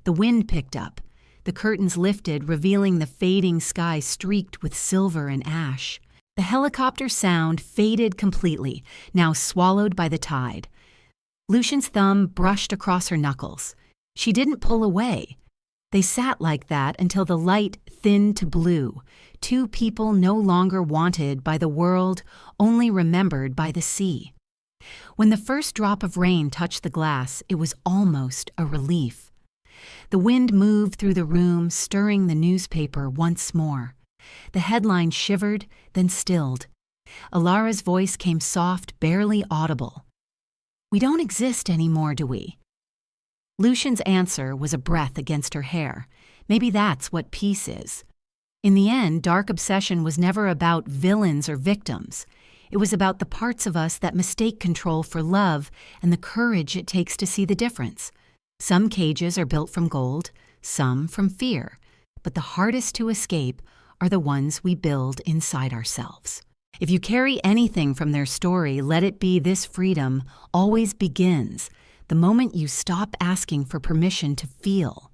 The wind picked up. The curtains lifted, revealing the fading sky streaked with silver and ash. The helicopter sound faded completely, now swallowed by the tide. Lucian's thumb brushed across her knuckles. She didn't pull away. They sat like that until the light thinned to blue. Two people no longer wanted by the world, only remembered by the sea. When the first drop of rain touched the glass, it was almost a relief. The wind moved through the room, stirring the newspaper once more. The headline shivered, then stilled. Elara's voice came soft, barely audible. "We don't exist anymore, do we?" Lucian's answer was a breath against her hair. Maybe that's what peace is. In the end, dark obsession was never about villains or victims. It was about the parts of us that mistake control for love and the courage it takes to see the difference. Some cages are built from gold, some from fear, but the hardest to escape are the ones we build inside ourselves. If you carry anything from their story, let it be this: freedom always begins the moment you stop asking for permission to feel.